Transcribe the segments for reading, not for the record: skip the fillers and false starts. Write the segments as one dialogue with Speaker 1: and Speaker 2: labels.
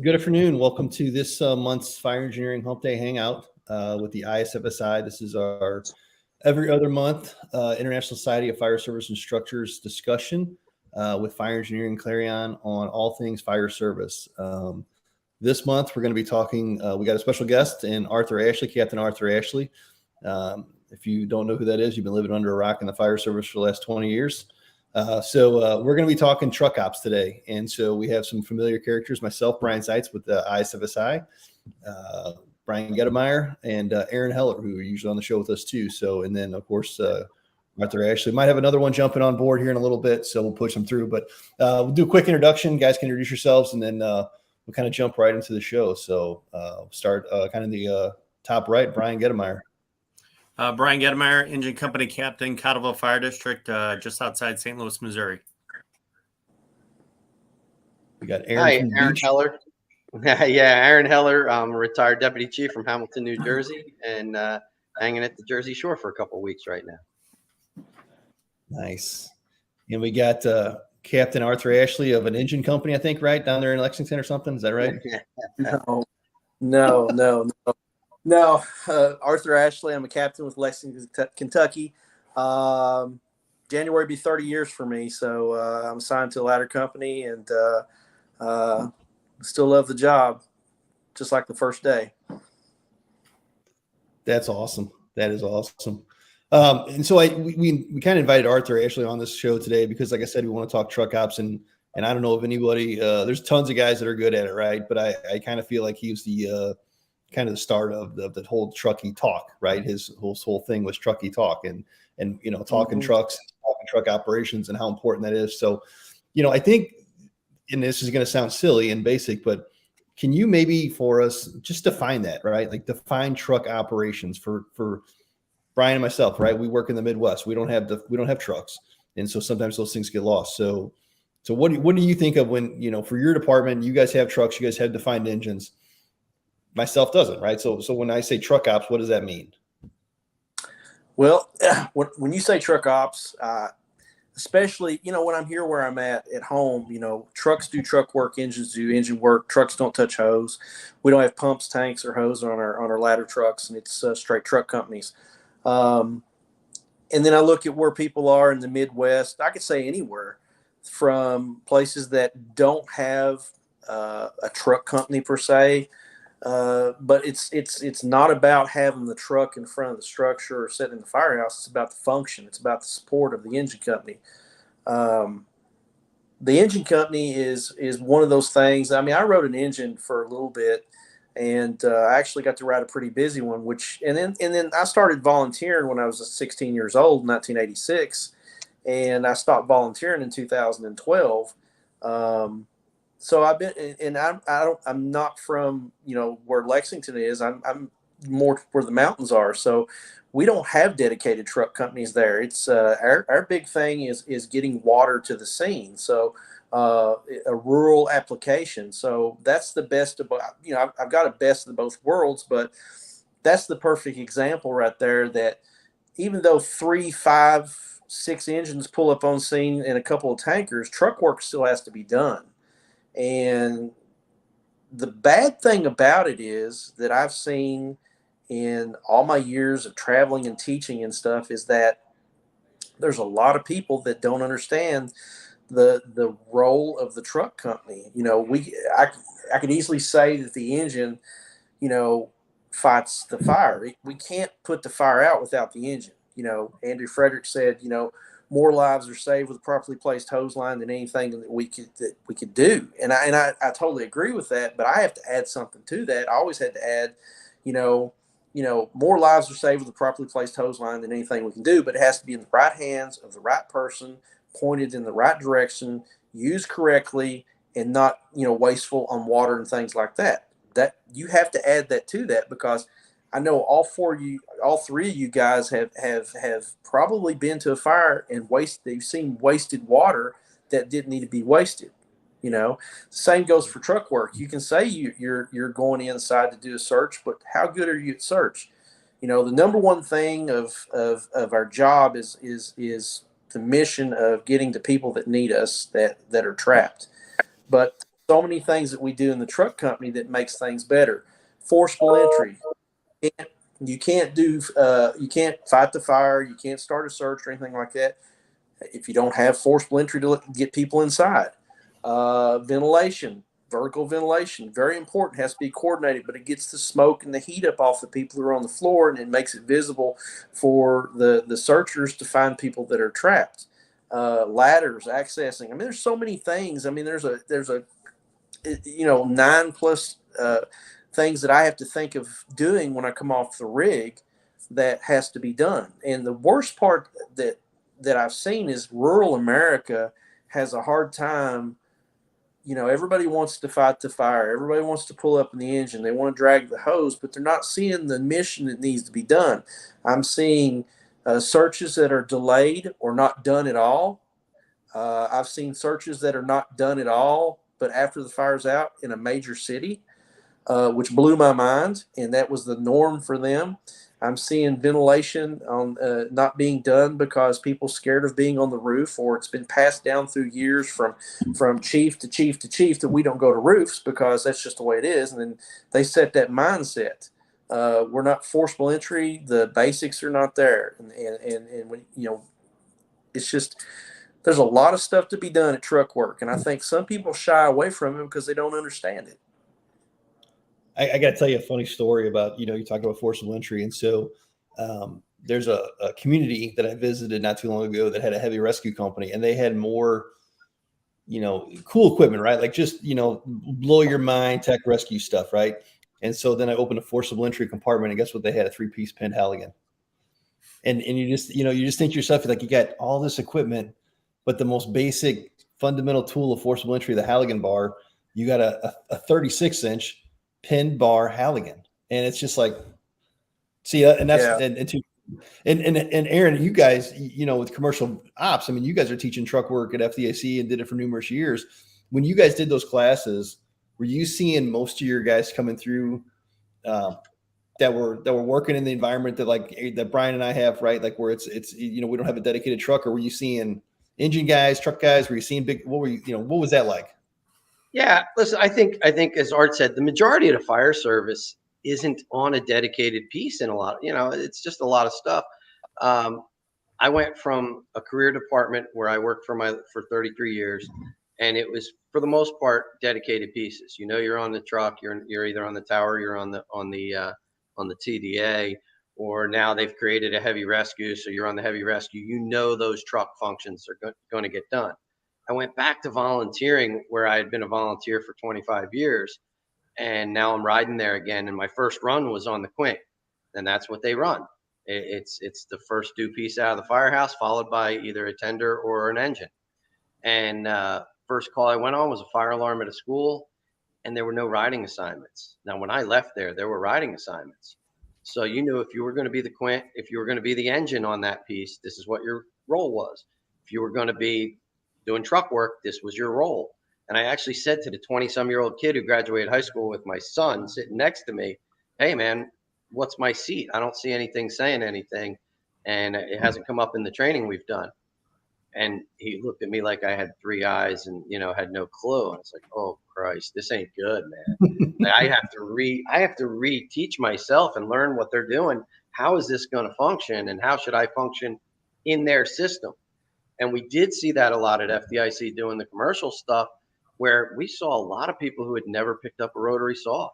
Speaker 1: Good afternoon. Welcome to this month's Fire Engineering Humpday Hangout with the ISFSI. This is our every other month International Society of Fire Service Instructors discussion with Fire Engineering Clarion on all things fire service. This month, we're going to be talking, we got a special guest in Arthur Ashley, Captain Arthur Ashley. If you don't know who that is, you've been living under a rock in the fire service for the last 20 years. So we're going to be talking truck ops today. And so we have some familiar characters, myself, Brian Seitz with the ISFSI, Brian Gettemeyer, and Aaron Heller, who are usually on the show with us too. So, and then of course, Arthur Ashley might have another one jumping on board here in a little bit. So we'll push them through, but we'll do a quick introduction. Guys can introduce yourselves and then we'll kind of jump right into the show. So start kind of the top right, Brian Gettemeyer.
Speaker 2: Brian Gettemeyer, engine company captain, Cottleville Fire District, just outside St. Louis, Missouri.
Speaker 1: We got Aaron.
Speaker 3: Hi, Aaron Heller. Aaron Heller. I'm a retired deputy chief from Hamilton, New Jersey, and hanging at the Jersey Shore for a couple of weeks right now.
Speaker 1: Nice. And we got Captain Arthur Ashley of an engine company, I think, right down there in Lexington or something. Is that right?
Speaker 4: No, Arthur Ashley. I'm a captain with Lexington, Kentucky. January be 30 years for me, so I'm assigned to a ladder company and still love the job, just like the first day.
Speaker 1: That's awesome. That is awesome. And so we kind of invited Arthur Ashley on this show today because, like I said, we want to talk truck ops and I don't know if anybody. There's tons of guys that are good at it, right? But I kind of feel like he was the kind of the start of the whole trucky talk, right? His whole thing was trucky talk and you know, talking trucks, talking truck operations and how important that is. So, you know, I think, and this is going to sound silly and basic, but can you maybe for us just define that, right? Like define truck operations for Brian and myself, right? We work in the Midwest. We don't have trucks. And so sometimes those things get lost. So what do you think of when, you know, for your department, you guys have trucks, you guys have defined engines. Myself doesn't, right? So when I say truck ops, what does that mean?
Speaker 4: Well, when you say truck ops, especially, you know, when I'm here where I'm at home, you know, trucks do truck work, engines do engine work. Trucks don't touch hose. We don't have pumps, tanks, or hose on our ladder trucks, and it's straight truck companies. And then I look at where people are in the Midwest. I could say anywhere from places that don't have a truck company per se. But it's not about having the truck in front of the structure or sitting in the firehouse. It's about the function. It's about the support of the engine company. The engine company is one of those things. I mean, I wrote an engine for a little bit, and I actually got to write a pretty busy one. And then I started volunteering when I was 16 years old, in 1986, and I stopped volunteering in 2012. So I've been, and I'm not from, you know, where Lexington is. I'm more where the mountains are. So we don't have dedicated truck companies there. It's our big thing is getting water to the scene. So a rural application. So that's the best of, you know, I've got a best of both worlds, but that's the perfect example right there. That even though 3, 5, 6 engines pull up on scene and a couple of tankers, truck work still has to be done. And the bad thing about it is that I've seen in all my years of traveling and teaching and stuff is that there's a lot of people that don't understand the role of the truck company. You know, I could easily say that the engine, you know, fights the fire. We can't put the fire out without the engine. You know, Andrew Frederick said, you know, more lives are saved with a properly placed hose line than anything that we could do. And I totally agree with that, but I have to add something to that. I always had to add, you know, more lives are saved with a properly placed hose line than anything we can do, but it has to be in the right hands of the right person, pointed in the right direction, used correctly, and not, you know, wasteful on water and things like that. That you have to add that to that, because I know all three of you guys have probably been to a fire and they've seen wasted water that didn't need to be wasted. You know, same goes for truck work. You can say you're going inside to do a search, but how good are you at search? You know, the number one thing of our job is the mission of getting to people that need us, that are trapped. But so many things that we do in the truck company that makes things better. Forcible entry. You can't fight the fire. You can't start a search or anything like that if you don't have forcible entry to get people inside. Ventilation, vertical ventilation, very important, has to be coordinated, but it gets the smoke and the heat up off the people who are on the floor, and it makes it visible for the searchers to find people that are trapped. Ladders, accessing. I mean, there's so many things. I mean, there's a 9+ things that I have to think of doing when I come off the rig that has to be done. And the worst part that I've seen is rural America has a hard time. Everybody wants to fight the fire. Everybody wants to pull up in the engine. They want to drag the hose, but they're not seeing the mission that needs to be done. I'm seeing searches that are delayed or not done at all. I've seen searches that are not done at all, but after the fire's out in a major city, which blew my mind, and that was the norm for them. I'm seeing ventilation on not being done because people scared of being on the roof, or it's been passed down through years from chief to chief to chief that we don't go to roofs because that's just the way it is. And then they set that mindset. We're not forcible entry. The basics are not there, and when, it's just there's a lot of stuff to be done at truck work, and I think some people shy away from it because they don't understand it.
Speaker 1: I got to tell you a funny story about, you talk about forcible entry. And so there's a community that I visited not too long ago that had a heavy rescue company, and they had more, cool equipment, right? Like just, blow your mind tech rescue stuff, right? And so then I opened a forcible entry compartment, and guess what? They had a 3-piece pinned Halligan. And you just, you just think to yourself, like, you got all this equipment, but the most basic fundamental tool of forcible entry, the Halligan bar, you got a 36-inch pinned bar Halligan, and it's just like, see, and that's and Aaron, you guys, with commercial ops, I mean, you guys are teaching truck work at FDIC and did it for numerous years. When you guys did those classes, were you seeing most of your guys coming through that were working in the environment that Brian and I have, right? Like where it's we don't have a dedicated truck, or were you seeing engine guys, truck guys? Were you seeing big? What were you? What was that like?
Speaker 3: Yeah, listen, I think as Art said, the majority of the fire service isn't on a dedicated piece in a lot. It's just a lot of stuff. I went from a career department where I worked for 33 years, and it was for the most part dedicated pieces. You're on the truck, you're either on the tower, you're on the TDA, or now they've created a heavy rescue, so you're on the heavy rescue. Those truck functions are going to get done. I went back to volunteering where I had been a volunteer for 25 years, and now I'm riding there again. And my first run was on the Quint, and that's what they run. It's the first due piece out of the firehouse, followed by either a tender or an engine. And first call I went on was a fire alarm at a school, and there were no riding assignments. Now, when I left there were riding assignments. So if you were going to be the Quint, if you were going to be the engine on that piece, this is what your role was. If you were going to be doing truck work, this was your role. And I actually said to the 20-some-year-old kid who graduated high school with my son sitting next to me, "Hey, man, what's my seat? I don't see anything saying anything, and it hasn't come up in the training we've done." And he looked at me like I had 3 eyes and, had no clue. And it's like, oh, Christ, this ain't good, man. I have to reteach myself and learn what they're doing. How is this going to function, and how should I function in their system? And we did see that a lot at FDIC doing the commercial stuff, where we saw a lot of people who had never picked up a rotary saw.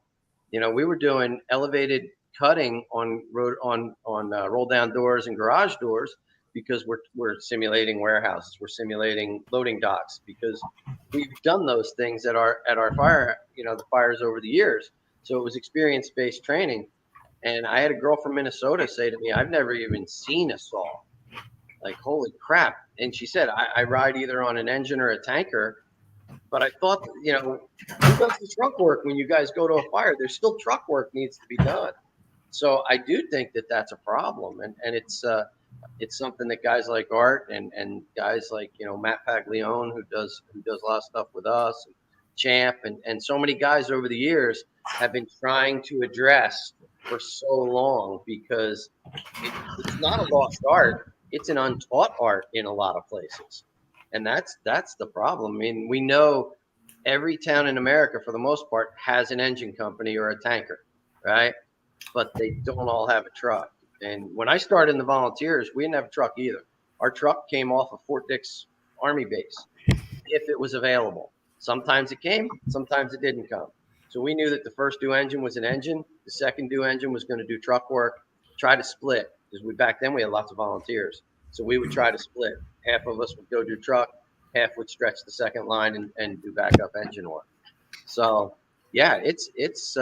Speaker 3: We were doing elevated cutting on roll down doors and garage doors because we're simulating warehouses, we're simulating loading docks, because we've done those things at our fire, the fires over the years. So it was experience-based training. And I had a girl from Minnesota say to me, "I've never even seen a saw." Like, holy crap. And she said, I ride either on an engine or a tanker, but I thought, who does the truck work when you guys go to a fire? There's still truck work needs to be done. So I do think that that's a problem. And it's something that guys like Art and guys like, Matt Paglione, who does a lot of stuff with us, and Champ, and so many guys over the years have been trying to address for so long, because it's not a lost art. It's an untaught art in a lot of places. And that's the problem. I mean, we know every town in America, for the most part, has an engine company or a tanker, right? But they don't all have a truck. And when I started in the volunteers, we didn't have a truck either. Our truck came off of Fort Dix Army Base if it was available. Sometimes it came, sometimes it didn't come. So we knew that the first due engine was an engine. The second due engine was going to do truck work. Try to split, because back then we had lots of volunteers. So we would try to split. Half of us would go do truck, half would stretch the second line and do backup engine work. So yeah, it's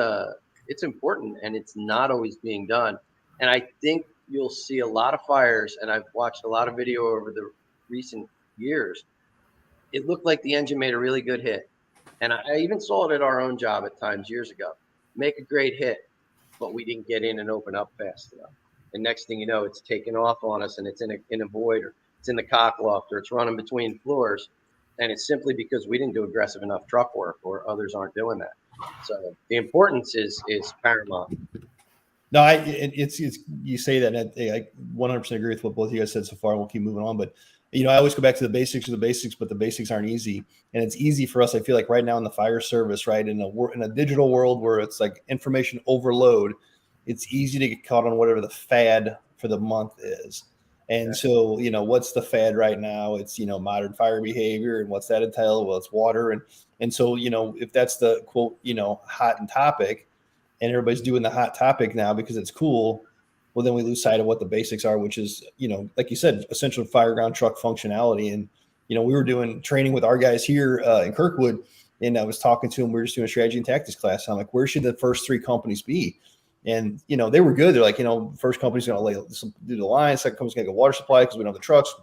Speaker 3: important, and it's not always being done. And I think you'll see a lot of fires, and I've watched a lot of video over the recent years. It looked like the engine made a really good hit. And I even saw it at our own job at times years ago. Make a great hit, but we didn't get in and open up fast enough. And next thing you know, it's taken off on us, and it's in a void, or it's in the cock loft, or it's running between floors. And it's simply because we didn't do aggressive enough truck work, or others aren't doing that. So the importance is paramount.
Speaker 1: No, it's you say that, and I 100% agree with what both of you guys said so far. We'll keep moving on, but I always go back to the basics of the basics, but the basics aren't easy, and it's easy for us. I feel like right now in the fire service, right, in a digital world where it's like information overload, it's easy to get caught on whatever the fad for the month is. And so, what's the fad right now? It's, modern fire behavior, and what's that entail? Well, it's water, and so, if that's the quote, hot and topic, and everybody's doing the hot topic now because it's cool, well, then we lose sight of what the basics are, which is, like you said, essential Fireground truck functionality. And, we were doing training with our guys here in Kirkwood, and I was talking to them. We were just doing a strategy and tactics class. I'm like, where should the first three companies be? And, they were good. They're like, first company's going to do the line, second company's going to go water supply because we don't have the trucks.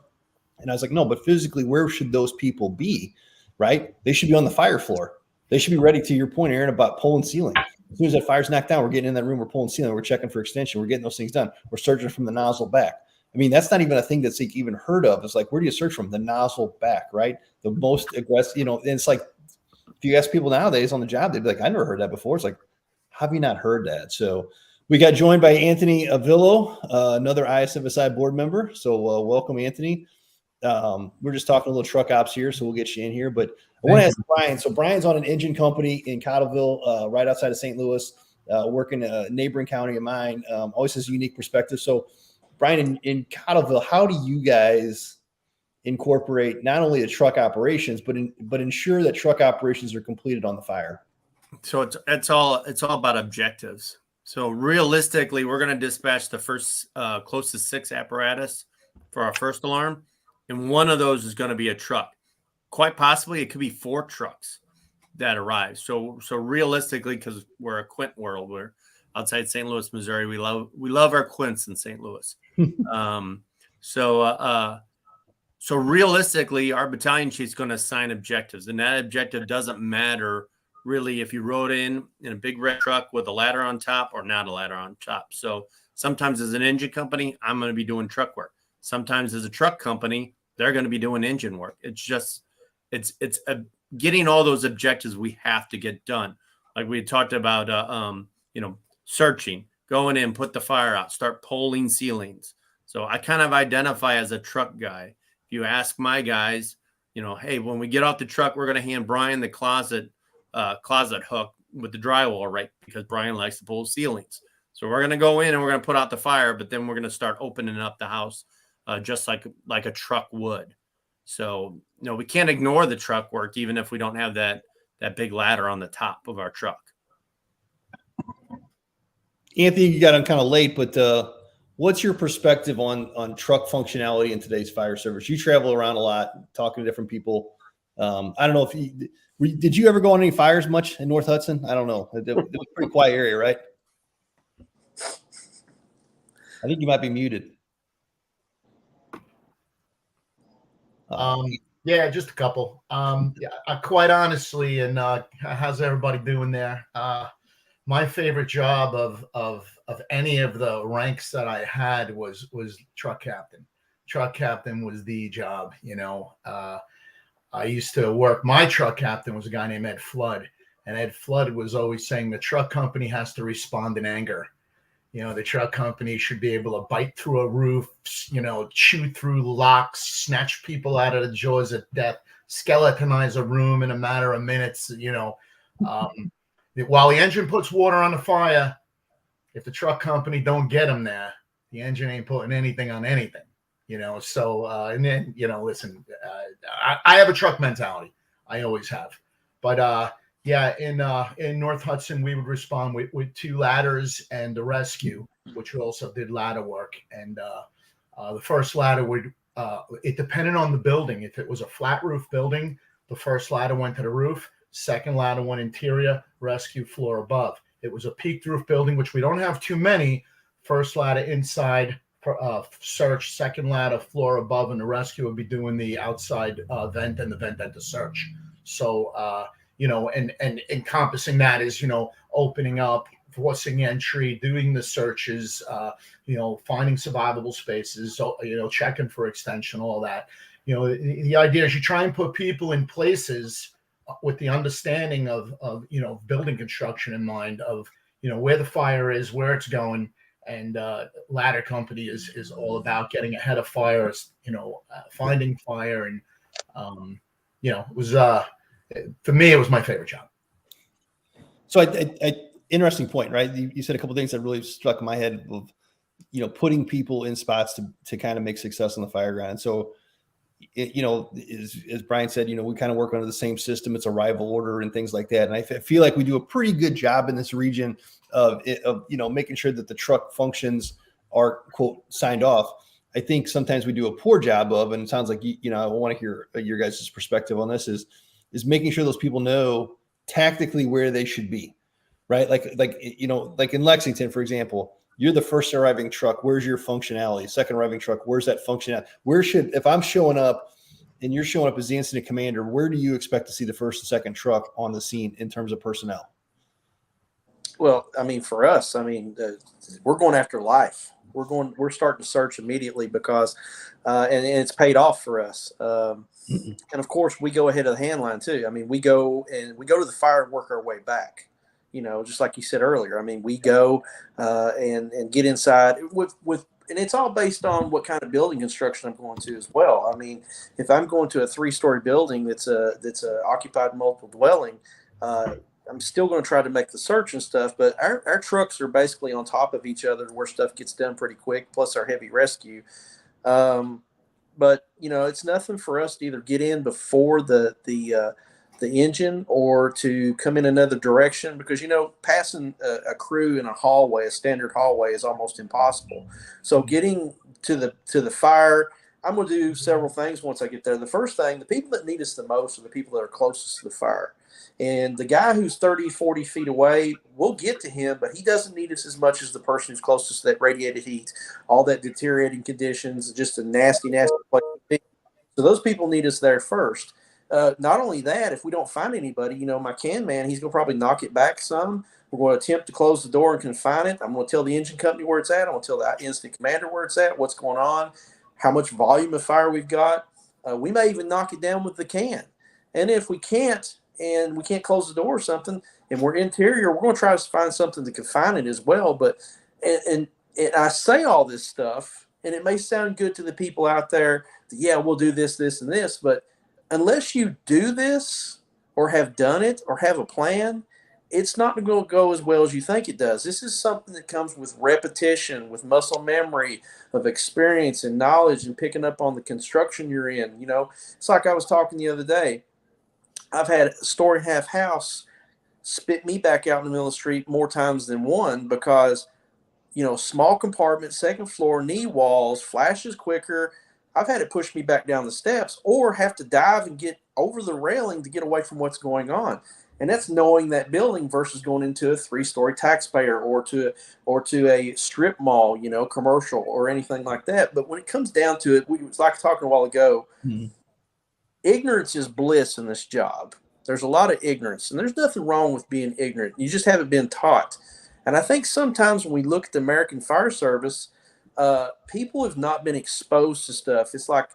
Speaker 1: And I was like, no, but physically, where should those people be, right? They should be on the fire floor. They should be ready, to your point, Aaron, about pulling ceiling. As soon as that fire's knocked down, we're getting in that room, we're pulling ceiling, we're checking for extension, we're getting those things done. We're searching from the nozzle back. I mean, that's not even a thing that's even heard of. It's like, where do you search from? The nozzle back, right? The most aggressive, and it's like, if you ask people nowadays on the job, they'd be like, I never heard that before. It's like, how have you not heard that? So we got joined by Anthony Avillo, another ISFSI board member. So welcome, Anthony. We're just talking a little truck ops here, so we'll get you in here. But I want to ask Brian. So Brian's on an engine company in Cottleville, right outside of St. Louis, working in a neighboring county of mine. Always has a unique perspective. So Brian, in Cottleville, how do you guys incorporate not only the truck operations, but ensure that truck operations are completed on the fire?
Speaker 2: So it's all about objectives. So realistically, we're going to dispatch the first close to 6 apparatus for our first alarm, and one of those is going to be a truck. Quite possibly, it could be 4 trucks that arrive. So realistically, because we're a quint world, we're outside St. Louis, Missouri. We love our quints in St. Louis. So realistically, our battalion chief's going to assign objectives, and that objective doesn't matter really if you rode in a big red truck with a ladder on top or not a ladder on top. So sometimes as an engine company, I'm going to be doing truck work. Sometimes as a truck company, they're going to be doing engine work. It's just, it's getting all those objectives we have to get done. Like we talked about, searching, going in, put the fire out, start pulling ceilings. So I kind of identify as a truck guy. If you ask my guys, hey, when we get off the truck, we're going to hand Brian the closet hook with the drywall, right? Because Brian likes to pull ceilings. So we're going to go in and we're going to put out the fire, but then we're going to start opening up the house just like a truck would. So, we can't ignore the truck work, even if we don't have that big ladder on the top of our truck.
Speaker 1: Anthony, you got on kind of late, but what's your perspective on truck functionality in today's fire service? You travel around a lot, talking to different people. I don't know if did you ever go on any fires much in North Hudson? I don't know. It was a pretty quiet area, right? I think you might be muted.
Speaker 5: Yeah, just a couple. Quite honestly, and how's everybody doing there? My favorite job of any of the ranks that I had was truck captain. Truck captain was the job, I used to work. My truck captain was a guy named Ed Flood, and Ed Flood was always saying the truck company has to respond in anger. The truck company should be able to bite through a roof, chew through locks, snatch people out of the jaws of death. skeletonize a room in a matter of minutes. While the engine puts water on the fire, if the truck company don't get them there, the engine ain't putting anything on anything. So and then listen, I have a truck mentality. I always have, but in North Hudson we would respond with 2 ladders and a rescue, which we also did ladder work. And the first ladder would it depended on the building. If it was a flat roof building, the first ladder went to the roof, second ladder went interior, rescue floor above. It was a peaked roof building, which we don't have too many. First ladder inside search, second ladder floor above, and the rescue would be doing the outside vent and the vent at the search. So and encompassing that is opening up, forcing entry, doing the searches, finding survivable spaces, so checking for extension, all that. The idea is you try and put people in places with the understanding of building construction in mind, of where the fire is, where it's going. And ladder company is all about getting ahead of fires, finding fire. And it was for me, it was my favorite job.
Speaker 1: So I interesting point, right? You said a couple of things that really struck in my head of, putting people in spots to kind of make success on the Fireground. So, as Brian said, we kind of work under the same system. It's a rival order and things like that. And I feel like we do a pretty good job in this region of making sure that the truck functions are, quote, signed off. I think sometimes we do a poor job of, and it sounds like, I want to hear your guys' perspective on this, is making sure those people know tactically where they should be, right? Like in Lexington, for example, you're the first arriving truck. Where's your functionality? Second arriving truck. Where's that functionality? If I'm showing up and you're showing up as the incident commander, where do you expect to see the first and second truck on the scene in terms of personnel?
Speaker 4: Well, I mean, for us, we're going after life. We're starting to search immediately because, and it's paid off for us. And of course, we go ahead of the hand line too. I mean, we go to the fire and work our way back. Just like you said earlier. I mean, we go and get inside with, and it's all based on what kind of building construction I'm going to as well. I mean, if I'm going to a 3-story building that's a occupied multiple dwelling, I'm still going to try to make the search and stuff. But our trucks are basically on top of each other where stuff gets done pretty quick. Plus our heavy rescue. But it's nothing for us to either get in before the engine or to come in another direction, because passing a crew in a standard hallway is almost impossible. So getting to the fire, I'm going to do several things once I get there. The first thing, the people that need us the most are the people that are closest to the fire. And the guy who's 30, 40 feet away, we'll get to him, but he doesn't need us as much as the person who's closest to that radiated heat, all that deteriorating conditions, just a nasty, nasty place to be. So those people need us there first. Not only that, if we don't find anybody, my can man, he's going to probably knock it back some. We're going to attempt to close the door and confine it. I'm going to tell the engine company where it's at. I'm going to tell the incident commander where it's at, what's going on, how much volume of fire we've got. We may even knock it down with the can. And if we can't, and we can't close the door or something, and we're interior, we're going to try to find something to confine it as well. But and I say all this stuff, and it may sound good to the people out there that, yeah, we'll do this, this, and this, but unless you do this or have done it or have a plan, it's not going to go as well as you think it does. This is something that comes with repetition, with muscle memory of experience and knowledge and picking up on the construction you're in. It's like I was talking the other day. I've had a story and a half house spit me back out in the middle of the street more times than one because, small compartment, second floor, knee walls, flashes quicker. I've had it push me back down the steps or have to dive and get over the railing to get away from what's going on. And that's knowing that building versus going into a 3-story taxpayer or to a strip mall, commercial or anything like that. But when it comes down to it, we was like talking a while ago, ignorance is bliss in this job. There's a lot of ignorance, and there's nothing wrong with being ignorant. You just haven't been taught. And I think sometimes when we look at the American Fire Service, people have not been exposed to stuff. It's like,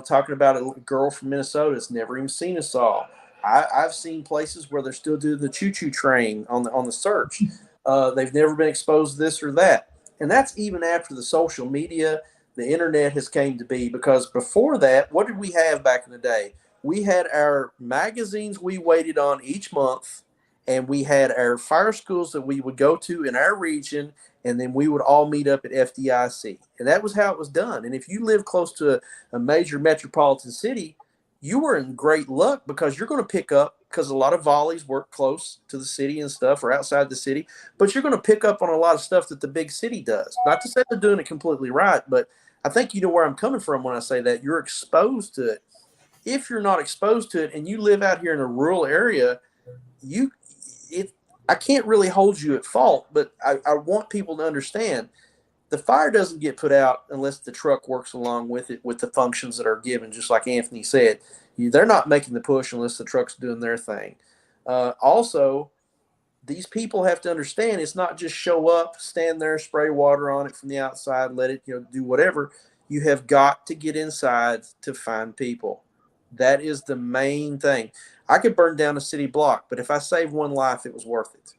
Speaker 4: talking about a girl from Minnesota that's never even seen a saw. I've seen places where they're still doing the choo-choo train on the search. They've never been exposed to this or that. And that's even after the social media, the internet has came to be, because before that, what did we have back in the day? we had our magazines we waited on each month, and we had our fire schools that we would go to in our region, and then we would all meet up at FDIC. And that was how it was done. And if you live close to a major metropolitan city, you were in great luck because you're going to pick up, because a lot of volleys work close to the city and stuff, or outside the city, but you're going to pick up on a lot of stuff that the big city does. Not to say they're doing it completely right, but I think you know where I'm coming from when I say that. You're exposed to it. If you're not exposed to it and you live out here in a rural area, I can't really hold you at fault, but I want people to understand the fire doesn't get put out unless the truck works along with it, with the functions that are given. Just like Anthony said, they're not making the push unless the truck's doing their thing. Also, these people have to understand it's not just show up, stand there, spray water on it from the outside, let it do whatever. You have got to get inside to find people. That is the main thing. I could burn down a city block, but if I save one life, it was worth it.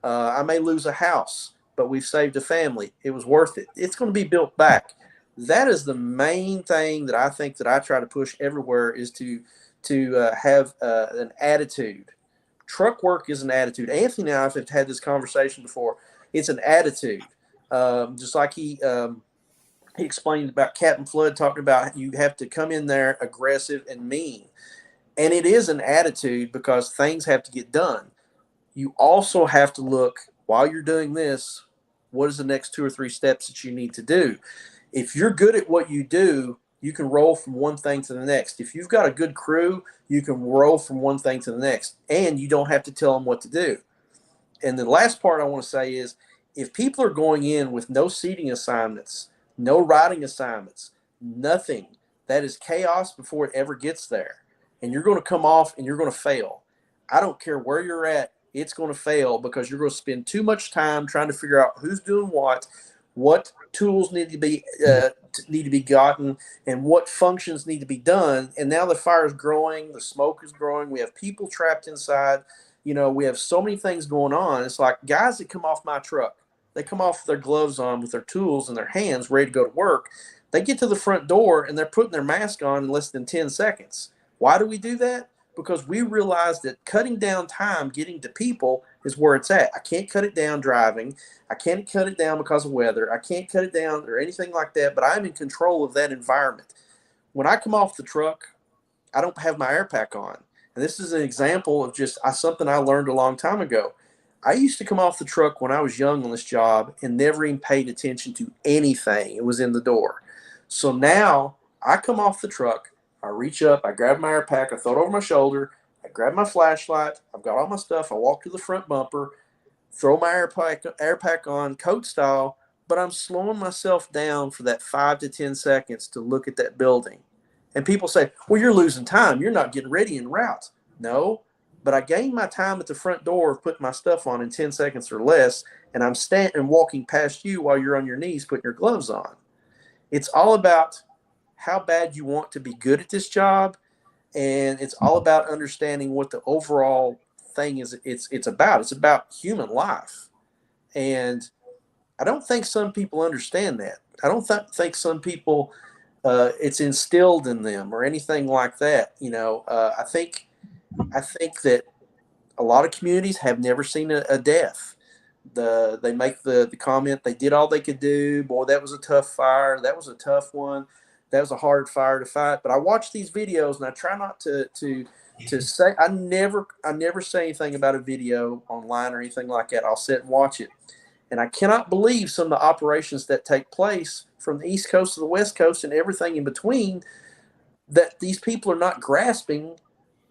Speaker 4: I may lose a house, but we've saved a family. It was worth it. It's going to be built back. That is the main thing that I think that I try to push everywhere, is to have an attitude. Truck work is an attitude. Anthony and I have had this conversation before. It's an attitude. Just like he explained about Captain Flood, talking about you have to come in there aggressive and mean. And it is an attitude because things have to get done. You also have to look, while you're doing this, what is the next 2 or 3 steps that you need to do? If you're good at what you do, you can roll from one thing to the next. If you've got a good crew, you can roll from one thing to the next, and you don't have to tell them what to do. And the last part I want to say is, if people are going in with no seating assignments, no riding assignments, nothing, that is chaos before it ever gets there. And you're going to come off and you're going to fail. I don't care where you're at, it's going to fail because you're going to spend too much time trying to figure out who's doing what tools need to be gotten, and what functions need to be done. And now the fire is growing, the smoke is growing, we have people trapped inside. We have so many things going on. It's like guys that come off my truck, they come off with their gloves on, with their tools in their hands, ready to go to work. They get to the front door and they're putting their mask on in less than 10 seconds. Why do we do that? Because we realize that cutting down time getting to people is where it's at. I can't cut it down driving. I can't cut it down because of weather. I can't cut it down or anything like that, but I'm in control of that environment. When I come off the truck, I don't have my air pack on. And this is an example of just something I learned a long time ago. I used to come off the truck when I was young on this job and never even paid attention to anything. It was in the door. So now I come off the truck, I reach up, I grab my air pack, I throw it over my shoulder, I grab my flashlight, I've got all my stuff, I walk to the front bumper, throw my air pack on, coat style, but I'm slowing myself down for that 5 to 10 seconds to look at that building. And people say, well, you're losing time. You're not getting ready en route. No, but I gained my time at the front door of putting my stuff on in 10 seconds or less, and I'm standing and walking past you while you're on your knees putting your gloves on. It's all about how bad you want to be good at this job, and it's all about understanding what the overall thing is. It's about human life, and I don't think some people understand that. I don't think some people it's instilled in them or anything like that. I think that a lot of communities have never seen a death. They make the comment, they did all they could do. Boy, that was a tough fire. That was a tough one. That was a hard fire to fight. But I watch these videos and I try not to say, I never say anything about a video online or anything like that. I'll sit and watch it. And I cannot believe some of the operations that take place from the East Coast to the West Coast and everything in between, that these people are not grasping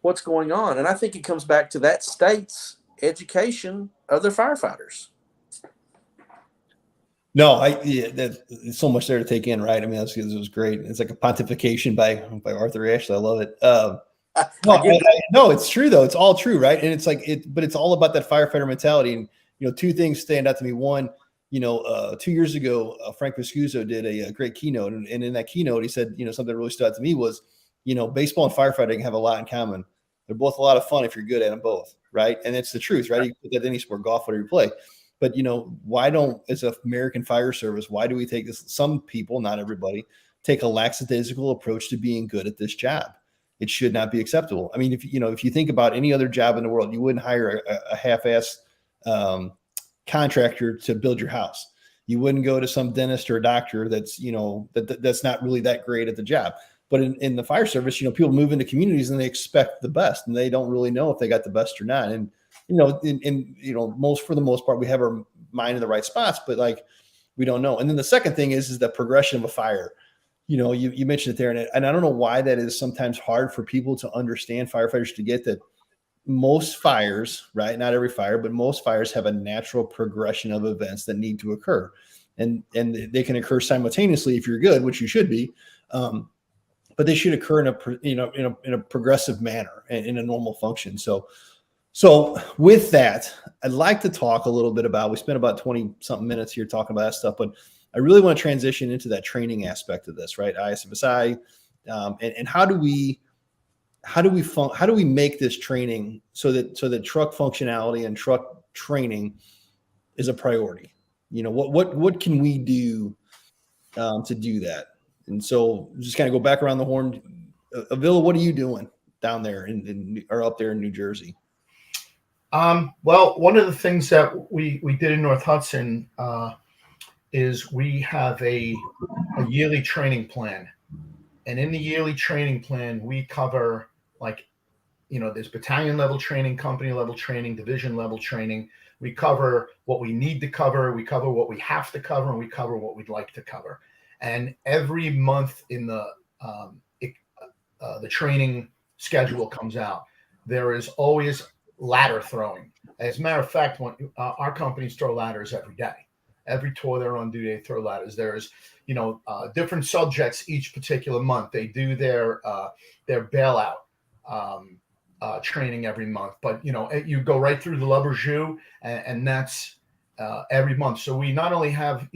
Speaker 4: what's going on. And I think it comes back to that state's education of their firefighters.
Speaker 1: No, there's so much there to take in, right? I mean, it was great. It's like a pontification by Arthur Ashley. I love it. No, it's true though. It's all true, right? And it's like but it's all about that firefighter mentality. And 2 things stand out to me. One, 2 years ago, Frank Viscuso did a great keynote, and in that keynote, he said, something that really stood out to me was, baseball and firefighting have a lot in common. They're both a lot of fun if you're good at them both, right? And it's the truth, right? You can put that in any sport, golf, whatever you play. But, why don't, as an American fire service, why do we take this? Some people, not everybody, take a lackadaisical approach to being good at this job. it should not be acceptable. I mean, if you think about any other job in the world, you wouldn't hire a half-ass contractor to build your house. You wouldn't go to some dentist or a doctor that's that's not really that great at the job. But in the fire service, people move into communities and they expect the best, and they don't really know if they got the best or not. And for the most part, we have our mind in the right spots, but like we don't know. And then the second thing is the progression of a fire. You mentioned it there, and I don't know why that is sometimes hard for people to understand, firefighters to get that. Most fires, right? Not every fire, but most fires have a natural progression of events that need to occur, and they can occur simultaneously if you're good, which you should be, but they should occur in a progressive manner and in a normal function. So with that, I'd like to talk a little bit about. We spent about 20 something minutes here talking about that stuff, but I really want to transition into that training aspect of this, right? ISFSI, and how do we make this training so that truck functionality and truck training is a priority? What can we do to do that? And so just kind of go back around the horn. Avila, what are you doing down there or up there in New Jersey?
Speaker 5: Well, one of the things that we did in North Hudson is we have a yearly training plan, and in the yearly training plan we cover there's battalion level training, company level training, division level training. We cover what we need to cover, we cover what we have to cover, and we cover what we'd like to cover. And every month in the training schedule comes out, there is always ladder throwing. As a matter of fact, when our companies throw ladders every day. Every tour they're on duty, they throw ladders. There's different subjects each particular month. They do their bailout training every month, but you go right through the Lover Jus, and that's every month. So we not only have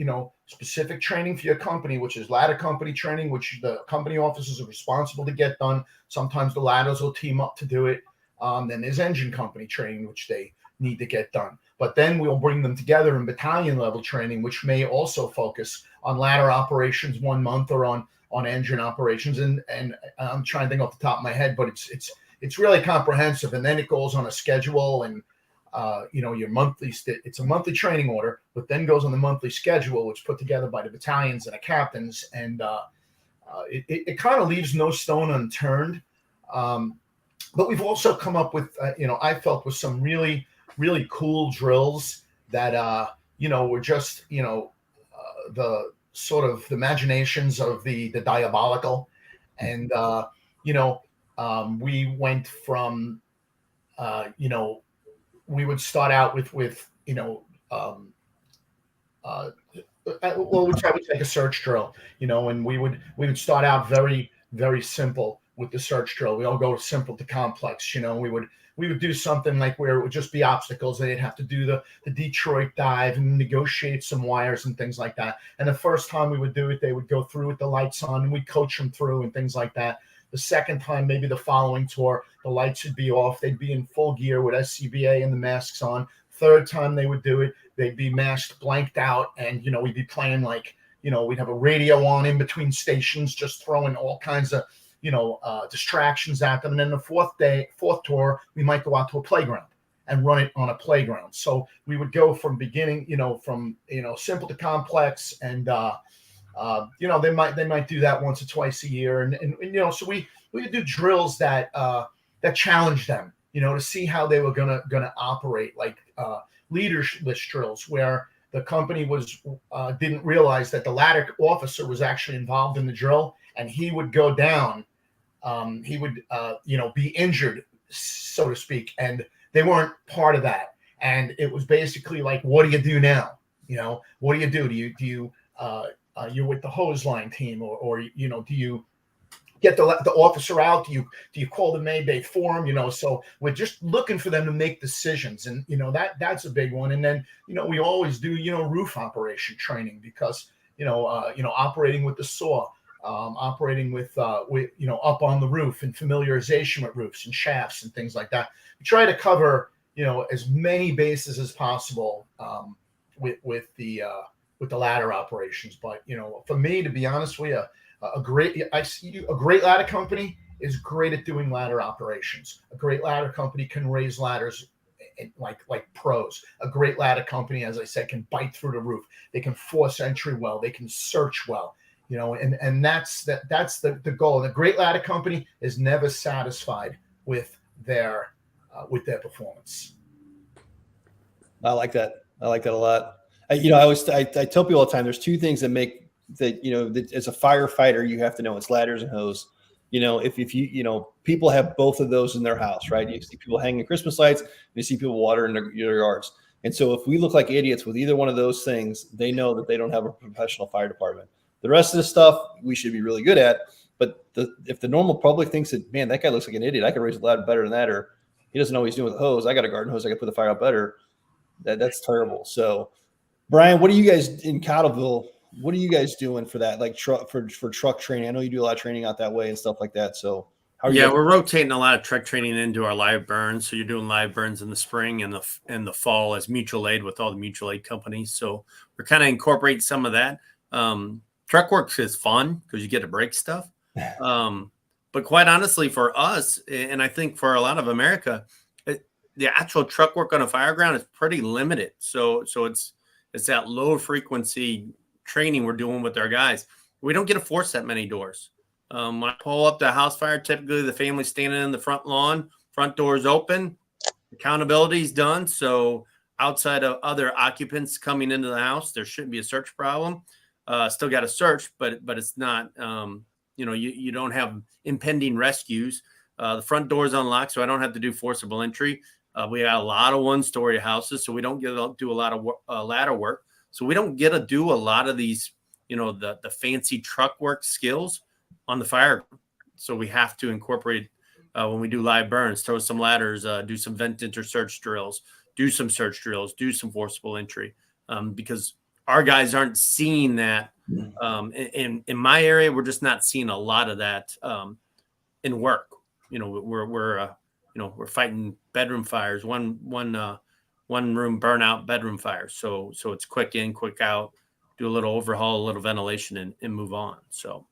Speaker 5: specific training for your company, which is ladder company training, which the company officers are responsible to get done. Sometimes the ladders will team up to do it. Then there's engine company training, which they need to get done. But then we'll bring them together in battalion level training, which may also focus on ladder operations 1 month or on engine operations. And I'm trying to think off the top of my head, but it's really comprehensive. And then it goes on a schedule, and your monthly. It's a monthly training order, but then goes on the monthly schedule, which is put together by the battalions and the captains. And it kind of leaves no stone unturned. But we've also come up with, I felt with some really, really cool drills that, were just, the sort of the imaginations of the diabolical. And, we went from, we would start out with we would take a search drill, and we would start out very, very simple with the search drill. We all go simple to complex. We would do something like where it would just be obstacles. They'd have to do the Detroit dive and negotiate some wires and things like that. And the first time we would do it, they would go through with the lights on, and we'd coach them through and things like that. The second time, maybe the following tour, the lights would be off. They'd be in full gear with SCBA and the masks on. Third time they would do it, they'd be masked, blanked out, and we'd be playing we'd have a radio on in between stations, just throwing all kinds of distractions at them. And then the fourth tour, we might go out to a playground and run it on a playground. So we would go from beginning, from simple to complex, and they might do that once or twice a year, and so we would do drills that challenged them, to see how they were gonna operate, like leadership drills, where the company didn't realize that the ladder officer was actually involved in the drill, and he would go down. He would, be injured, so to speak, and they weren't part of that. And it was basically like, what do you do now? What do you do? Do you you're with the hose line team, or do you get the officer out? Do you call the Mayday for him? So we're just looking for them to make decisions, and that's a big one. And then we always do roof operation training, because operating with the saw. Operating with up on the roof, and familiarization with roofs and shafts and things like that. We try to cover as many bases as possible with the ladder operations. But for me, to be honest with you, a great ladder company is great at doing ladder operations. A great ladder company can raise ladders like pros. A great ladder company, as I said, can bite through the roof. They can force entry well. They can search well. And that's the goal. And a great ladder company is never satisfied with their performance.
Speaker 1: I like that. I like that a lot. I tell people all the time, there's two things that make that, that as a firefighter, you have to know. It's ladders and hose. If you people have both of those in their house, right? You see people hanging Christmas lights, and you see people watering their yards. And so if we look like idiots with either one of those things, they know that they don't have a professional fire department. The rest of the stuff we should be really good at. But if the normal public thinks that, man, that guy looks like an idiot, I can raise a ladder better than that, or he doesn't know what he's doing with a hose. I got a garden hose, I can put the fire out better. That's terrible. So, Brian, what are you guys in Cottleville? What are you guys doing for that? Like truck for truck training? I know you do a lot of training out that way and stuff like that. So, how are you?
Speaker 2: We're rotating a lot of truck training into our live burns. So you're doing live burns in the spring and the fall as mutual aid with all the mutual aid companies. So we're kind of incorporating some of that. Truck work is fun because you get to break stuff. But quite honestly, for us, and I think for a lot of America, the actual truck work on a Fireground is pretty limited. So it's that low frequency training we're doing with our guys. We don't get to force that many doors. When I pull up the house fire, typically the family's standing in the front lawn, front doors open, accountability is done. So outside of other occupants coming into the house, there shouldn't be a search problem. Still got to search, but it's not, you don't have impending rescues. The front door is unlocked, so I don't have to do forcible entry. We got a lot of one-story houses, so we don't get to do a lot of ladder work. So we don't get to do a lot of these, the fancy truck work skills on the fire. So we have to incorporate when we do live burns, throw some ladders, do some vent enter search drills, do some search drills, do some forcible entry, because our guys aren't seeing that. In my area, we're just not seeing a lot of that in work. We're fighting bedroom fires, one room burnout bedroom fires. So it's quick in, quick out, do a little overhaul, a little ventilation, and move on. So.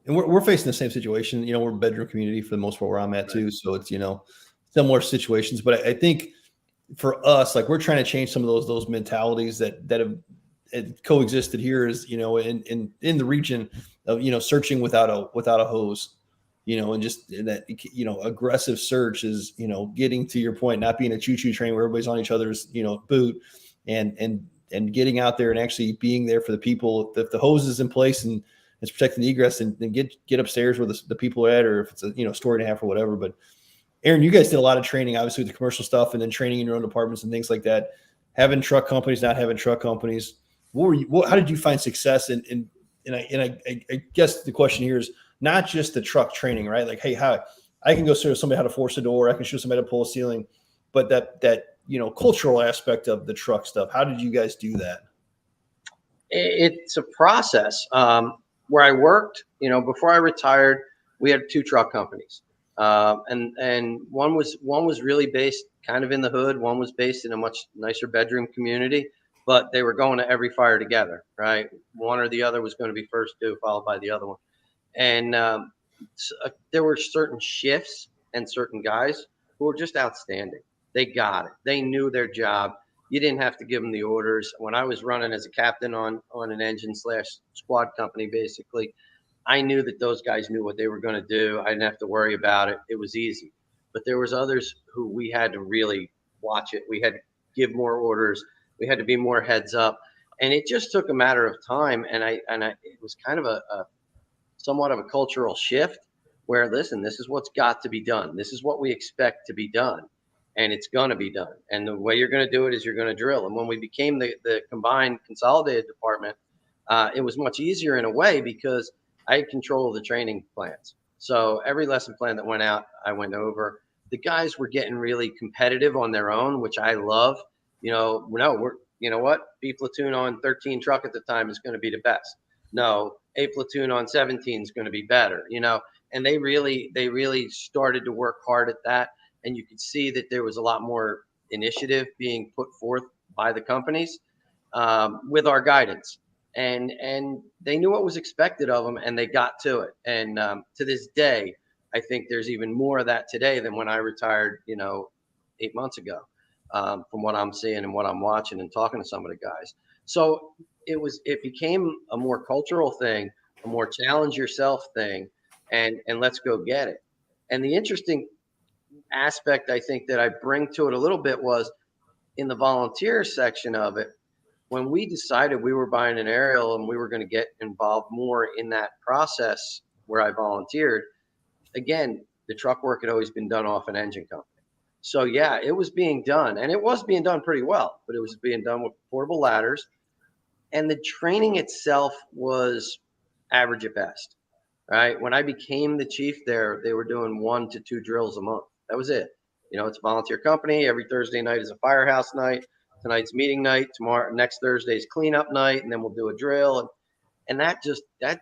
Speaker 1: And we're facing the same situation. We're a bedroom community for the most part where I'm at too. So it's, similar situations. But I think for us, like, we're trying to change some of those mentalities that have coexisted here is, in the region of, searching without a hose, and just that, aggressive search is, getting to your point, not being a choo-choo train where everybody's on each other's, boot and getting out there and actually being there for the people. If the hose is in place and it's protecting the egress, and then get upstairs where the people are at, or if it's a story and a half or whatever. But Aaron, you guys did a lot of training, obviously, with the commercial stuff, and then training in your own departments and things like that. Having truck companies, not having truck companies. How did you find success? And I guess the question here is not just the truck training, right? Like, hey, how I can go show somebody how to force a door, I can show somebody how to pull a ceiling, but that cultural aspect of the truck stuff. How did you guys do that?
Speaker 3: It's a process. Where I worked, before I retired, we had 2 truck companies. And one was really based kind of in the hood. One was based in a much nicer bedroom community, but they were going to every fire together, right? One or the other was going to be first due, followed by the other one. And there were certain shifts and certain guys who were just outstanding. They got it. They knew their job. You didn't have to give them the orders. When I was running as a captain on an engine / squad company, basically, I knew that those guys knew what they were going to do. I didn't have to worry about it. It was easy. But there was others who we had to really watch it. We had to give more orders. We had to be more heads up. And it just took a matter of time. And it was kind of a somewhat of a cultural shift where, listen, this is what's got to be done. This is what we expect to be done. And it's going to be done. And the way you're going to do it is you're going to drill. And when we became the combined consolidated department, it was much easier in a way because I had control of the training plans. So every lesson plan that went out, I went over. The guys were getting really competitive on their own, which I love. B platoon on 13 truck at the time is going to be the best. No, A platoon on 17 is going to be better, and they really started to work hard at that. And you could see that there was a lot more initiative being put forth by the companies with our guidance. and they knew what was expected of them, and they got to it. And to this day, I think there's even more of that today than when I retired, 8 months ago, from what I'm seeing and what I'm watching and talking to some of the guys. So it became a more cultural thing, a more challenge yourself thing, and let's go get it. And the interesting aspect I think that I bring to it a little bit was in the volunteer section of it. When we decided we were buying an aerial and we were going to get involved more in that process where I volunteered, again, the truck work had always been done off an engine company. So yeah, it was being done, and it was being done pretty well, but it was being done with portable ladders, and the training itself was average at best. Right? When I became the chief there, they were doing 1 to 2 drills a month. That was it. It's a volunteer company. Every Thursday night is a firehouse night. Tonight's meeting night. Next Thursday is cleanup night, and then we'll do a drill. And that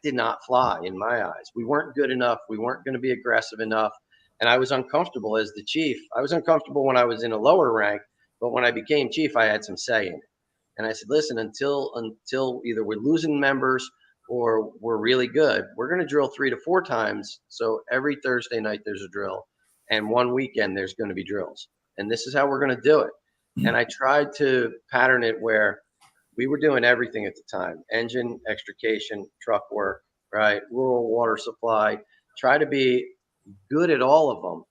Speaker 3: did not fly in my eyes. We weren't good enough. We weren't going to be aggressive enough. And I was uncomfortable as the chief. I was uncomfortable when I was in a lower rank, but when I became chief, I had some say in it. And I said, listen, until either we're losing members or we're really good, we're going to drill 3 to 4 times. So every Thursday night there's a drill, and one weekend there's going to be drills. And this is how we're going to do it. And I tried to pattern it where we were doing everything at the time: engine, extrication, truck work, right? Rural water supply. Try to be good at all of them.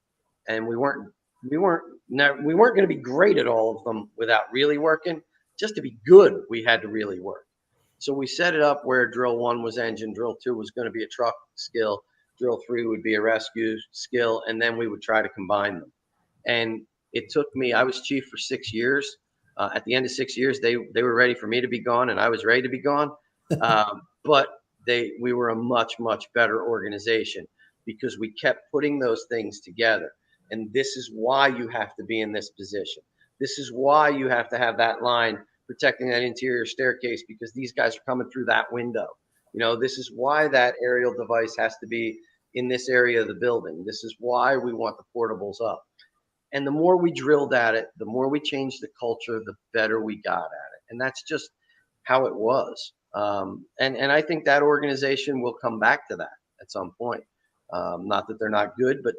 Speaker 3: And we weren't going to be great at all of them without really working. Just to be good, we had to really work. So we set it up where drill 1 was engine, drill 2 was going to be a truck skill, drill 3 would be a rescue skill, and then we would try to combine them. And it took me, I was chief for 6 years. At the end of 6 years, they were ready for me to be gone, and I was ready to be gone. But we were a much, much better organization because we kept putting those things together. And this is why you have to be in this position. This is why you have to have that line protecting that interior staircase, because these guys are coming through that window. This is why that aerial device has to be in this area of the building. This is why we want the portables up. And the more we drilled at it, the more we changed the culture, the better we got at it. And that's just how it was. And I think that organization will come back to that at some point. Not that they're not good, but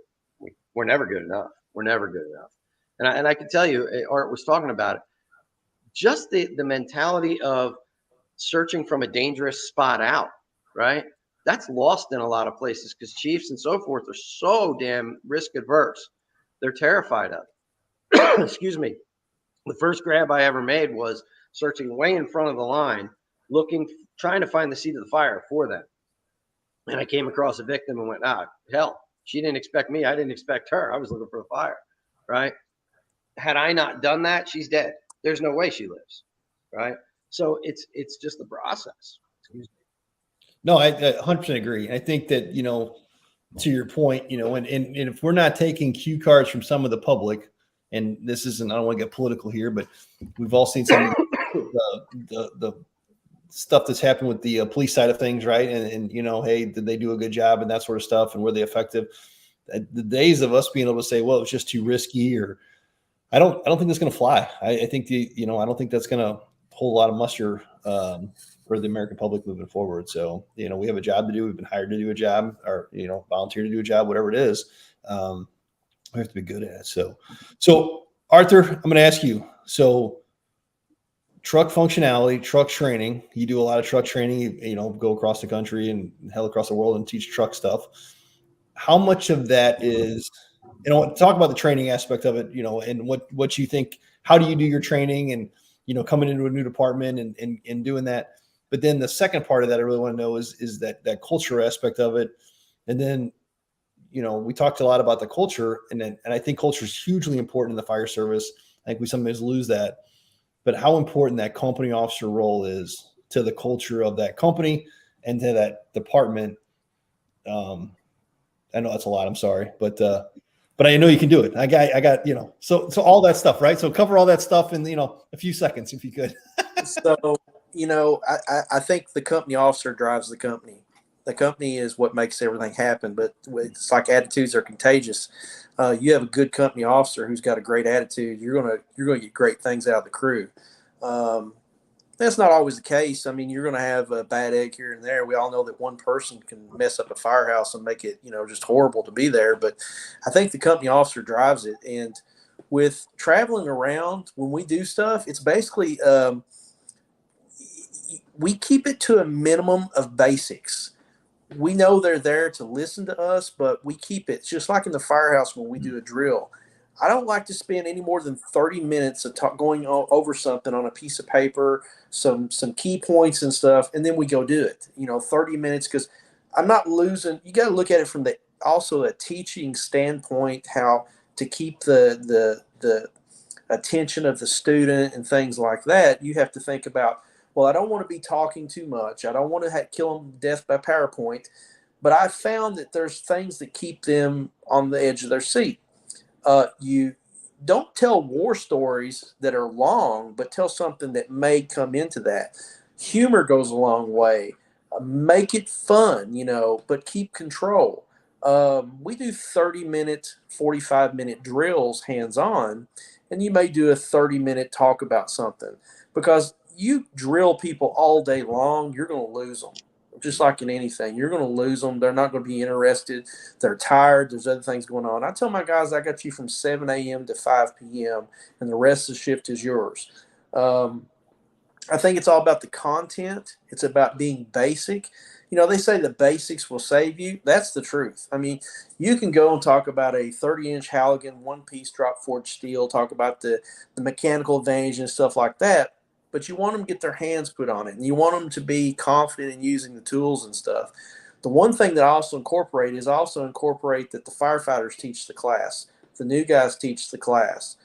Speaker 3: we're never good enough. We're never good enough. And I can tell you, Art was talking about it, just the mentality of searching from a dangerous spot out, right? That's lost in a lot of places because chiefs and so forth are so damn risk adverse. They're terrified of it. Excuse me. The first grab I ever made was searching way in front of the line, trying to find the seat of the fire for them. And I came across a victim and went, hell, she didn't expect me. I didn't expect her. I was looking for the fire, right? Had I not done that, she's dead. There's no way she lives, right? So it's just the process.
Speaker 1: No, I 100% agree. I think that, to your point, and if we're not taking cue cards from some of the public, and this isn't, I don't want to get political here, but we've all seen some of the stuff that's happened with the police side of things, right? And hey, did they do a good job and that sort of stuff, and were they effective? The days of us being able to say, well, it was just too risky, or I don't think that's going to fly. I think I don't think that's going to hold a lot of muster for the American public moving forward. So, we have a job to do. We've been hired to do a job, or, volunteer to do a job, whatever it is. We have to be good at it. So Arthur, I'm going to ask you, so truck functionality, truck training, you do a lot of truck training, you go across the country and hell across the world and teach truck stuff. How much of that is, talk about the training aspect of it, and what you think, how do you do your training and, coming into a new department and doing that. But then the second part of that I really want to know is that culture aspect of it. And then, we talked a lot about the culture, and I think culture is hugely important in the fire service. I think we sometimes lose that, but how important that company officer role is to the culture of that company and to that department. I know that's a lot. I'm sorry, but I know you can do it. I got, so all that stuff, right? So cover all that stuff in, a few seconds, if you could.
Speaker 4: So, I think the company officer drives the company. The company is what makes everything happen, but it's like attitudes are contagious. You have a good company officer who's got a great attitude, you're going to get great things out of the crew. That's not always the case. I mean, you're going to have a bad egg here and there. We all know that one person can mess up a firehouse and make it, just horrible to be there. But I think the company officer drives it. And with traveling around, when we do stuff, it's basically we keep it to a minimum of basics. We know they're there to listen to us, but we keep it just like in the firehouse when we do a drill. I don't like to spend any more than 30 minutes of going over something on a piece of paper, some key points and stuff, and then we go do it. 30 minutes, because I'm not losing. You got to look at it from also a teaching standpoint, how to keep the attention of the student and things like that. You have to think about, well, I don't want to be talking too much. I don't want to kill them to death by PowerPoint, but I found that there's things that keep them on the edge of their seat. You don't tell war stories that are long, but tell something that may come into that. Humor goes a long way. Make it fun, but keep control. We do 30-minute, 45-minute drills hands-on, and you may do a 30-minute talk about something, because you drill people all day long, you're going to lose them. Just like in anything, you're going to lose them. They're not going to be interested. They're tired. There's other things going on. I tell my guys, I got you from 7 a.m. to 5 p.m., and the rest of the shift is yours. I think it's all about the content. It's about being basic. They say the basics will save you. That's the truth. I mean, you can go and talk about a 30-inch Halligan, one-piece drop forged steel, talk about the mechanical advantage and stuff like that. But you want them to get their hands put on it, and you want them to be confident in using the tools and stuff. The one thing that I also incorporate that the firefighters teach the class, the new guys teach the class.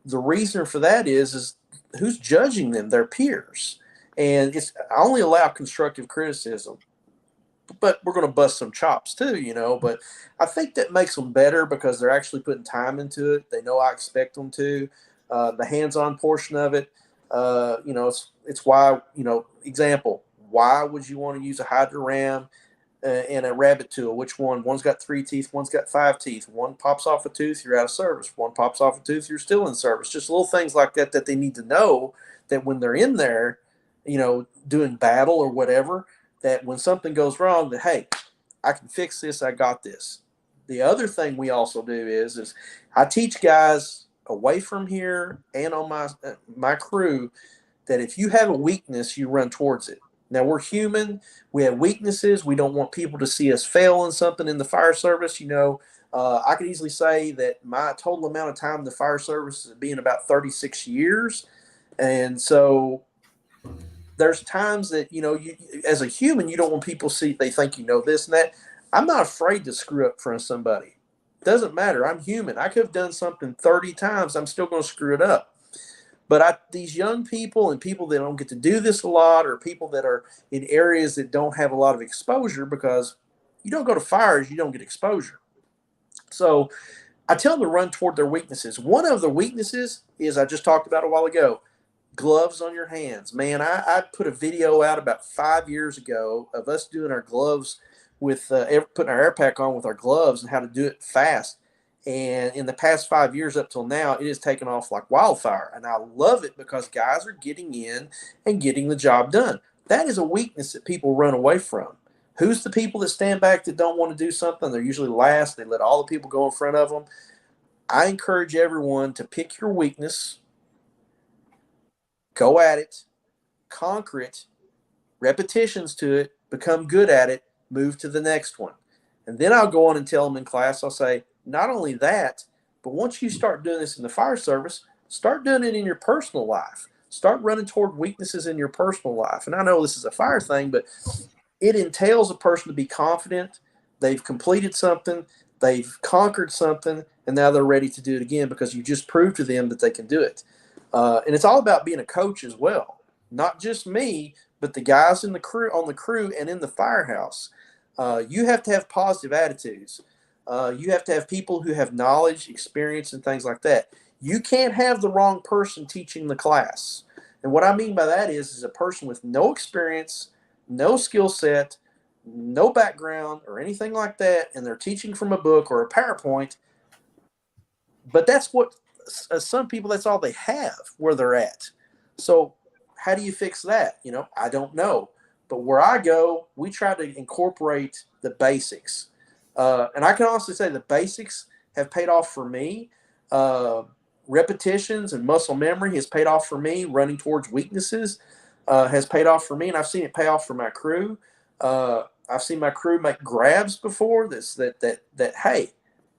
Speaker 4: The reason for that is who's judging them? Their peers. And I only allow constructive criticism, but we're going to bust some chops too, but I think that makes them better because they're actually putting time into it. They know I expect them to. The hands-on portion of it, it's why, example, why would you want to use a hydro ram and a rabbit tool? Which one? One's got 3 teeth, one's got 5 teeth. One pops off a tooth, you're out of service. One pops off a tooth, you're still in service. Just little things like that they need to know, that when they're in there, doing battle or whatever, that when something goes wrong, that, hey, I can fix this, I got this. The other thing we also do is I teach guys away from here and on my crew that if you have a weakness, you run towards it. Now, we're human. We have weaknesses. We don't want people to see us fail in something in the fire service. I could easily say that my total amount of time in the fire service is being about 36 years. And so there's times that, you, as a human, you don't want people to see, they think this and that. I'm not afraid to screw up in front of somebody. Doesn't matter. I'm human. I could have done something 30 times. I'm still going to screw it up. But these young people and people that don't get to do this a lot, or people that are in areas that don't have a lot of exposure, because you don't go to fires, you don't get exposure. So I tell them to run toward their weaknesses. One of the weaknesses is, I just talked about a while ago, gloves on your hands. Man, I put a video out about 5 years ago of us doing our gloves with putting our air pack on with our gloves, and how to do it fast. And in the past 5 years up till now, it has taken off like wildfire. And I love it because guys are getting in and getting the job done. That is a weakness that people run away from. Who's the people that stand back that don't want to do something? They're usually last. They let all the people go in front of them. I encourage everyone to pick your weakness, go at it, conquer it, repetitions to it, become good at it, move to the next one. And then I'll go on and tell them in class, I'll say, not only that, but once you start doing this in the fire service, start doing it in your personal life. Start running toward weaknesses in your personal life. And I know this is a fire thing, but it entails a person to be confident. They've completed something, they've conquered something, and now they're ready to do it again because you just proved to them that they can do it. And it's all about being a coach as well. Not just me, but the guys in the crew, on the crew and in the firehouse. You have to have positive attitudes. You have to have people who have knowledge, experience, and things like that. You can't have the wrong person teaching the class. And what I mean by that is a person with no experience, no skill set, no background or anything like that, and they're teaching from a book or a PowerPoint. But that's what some people, that's all they have where they're at. So how do you fix that? I don't know. But where I go, we try to incorporate the basics. And I can honestly say the basics have paid off for me. Repetitions and muscle memory has paid off for me. Running towards weaknesses has paid off for me, and I've seen it pay off for my crew. I've seen my crew make grabs before that hey,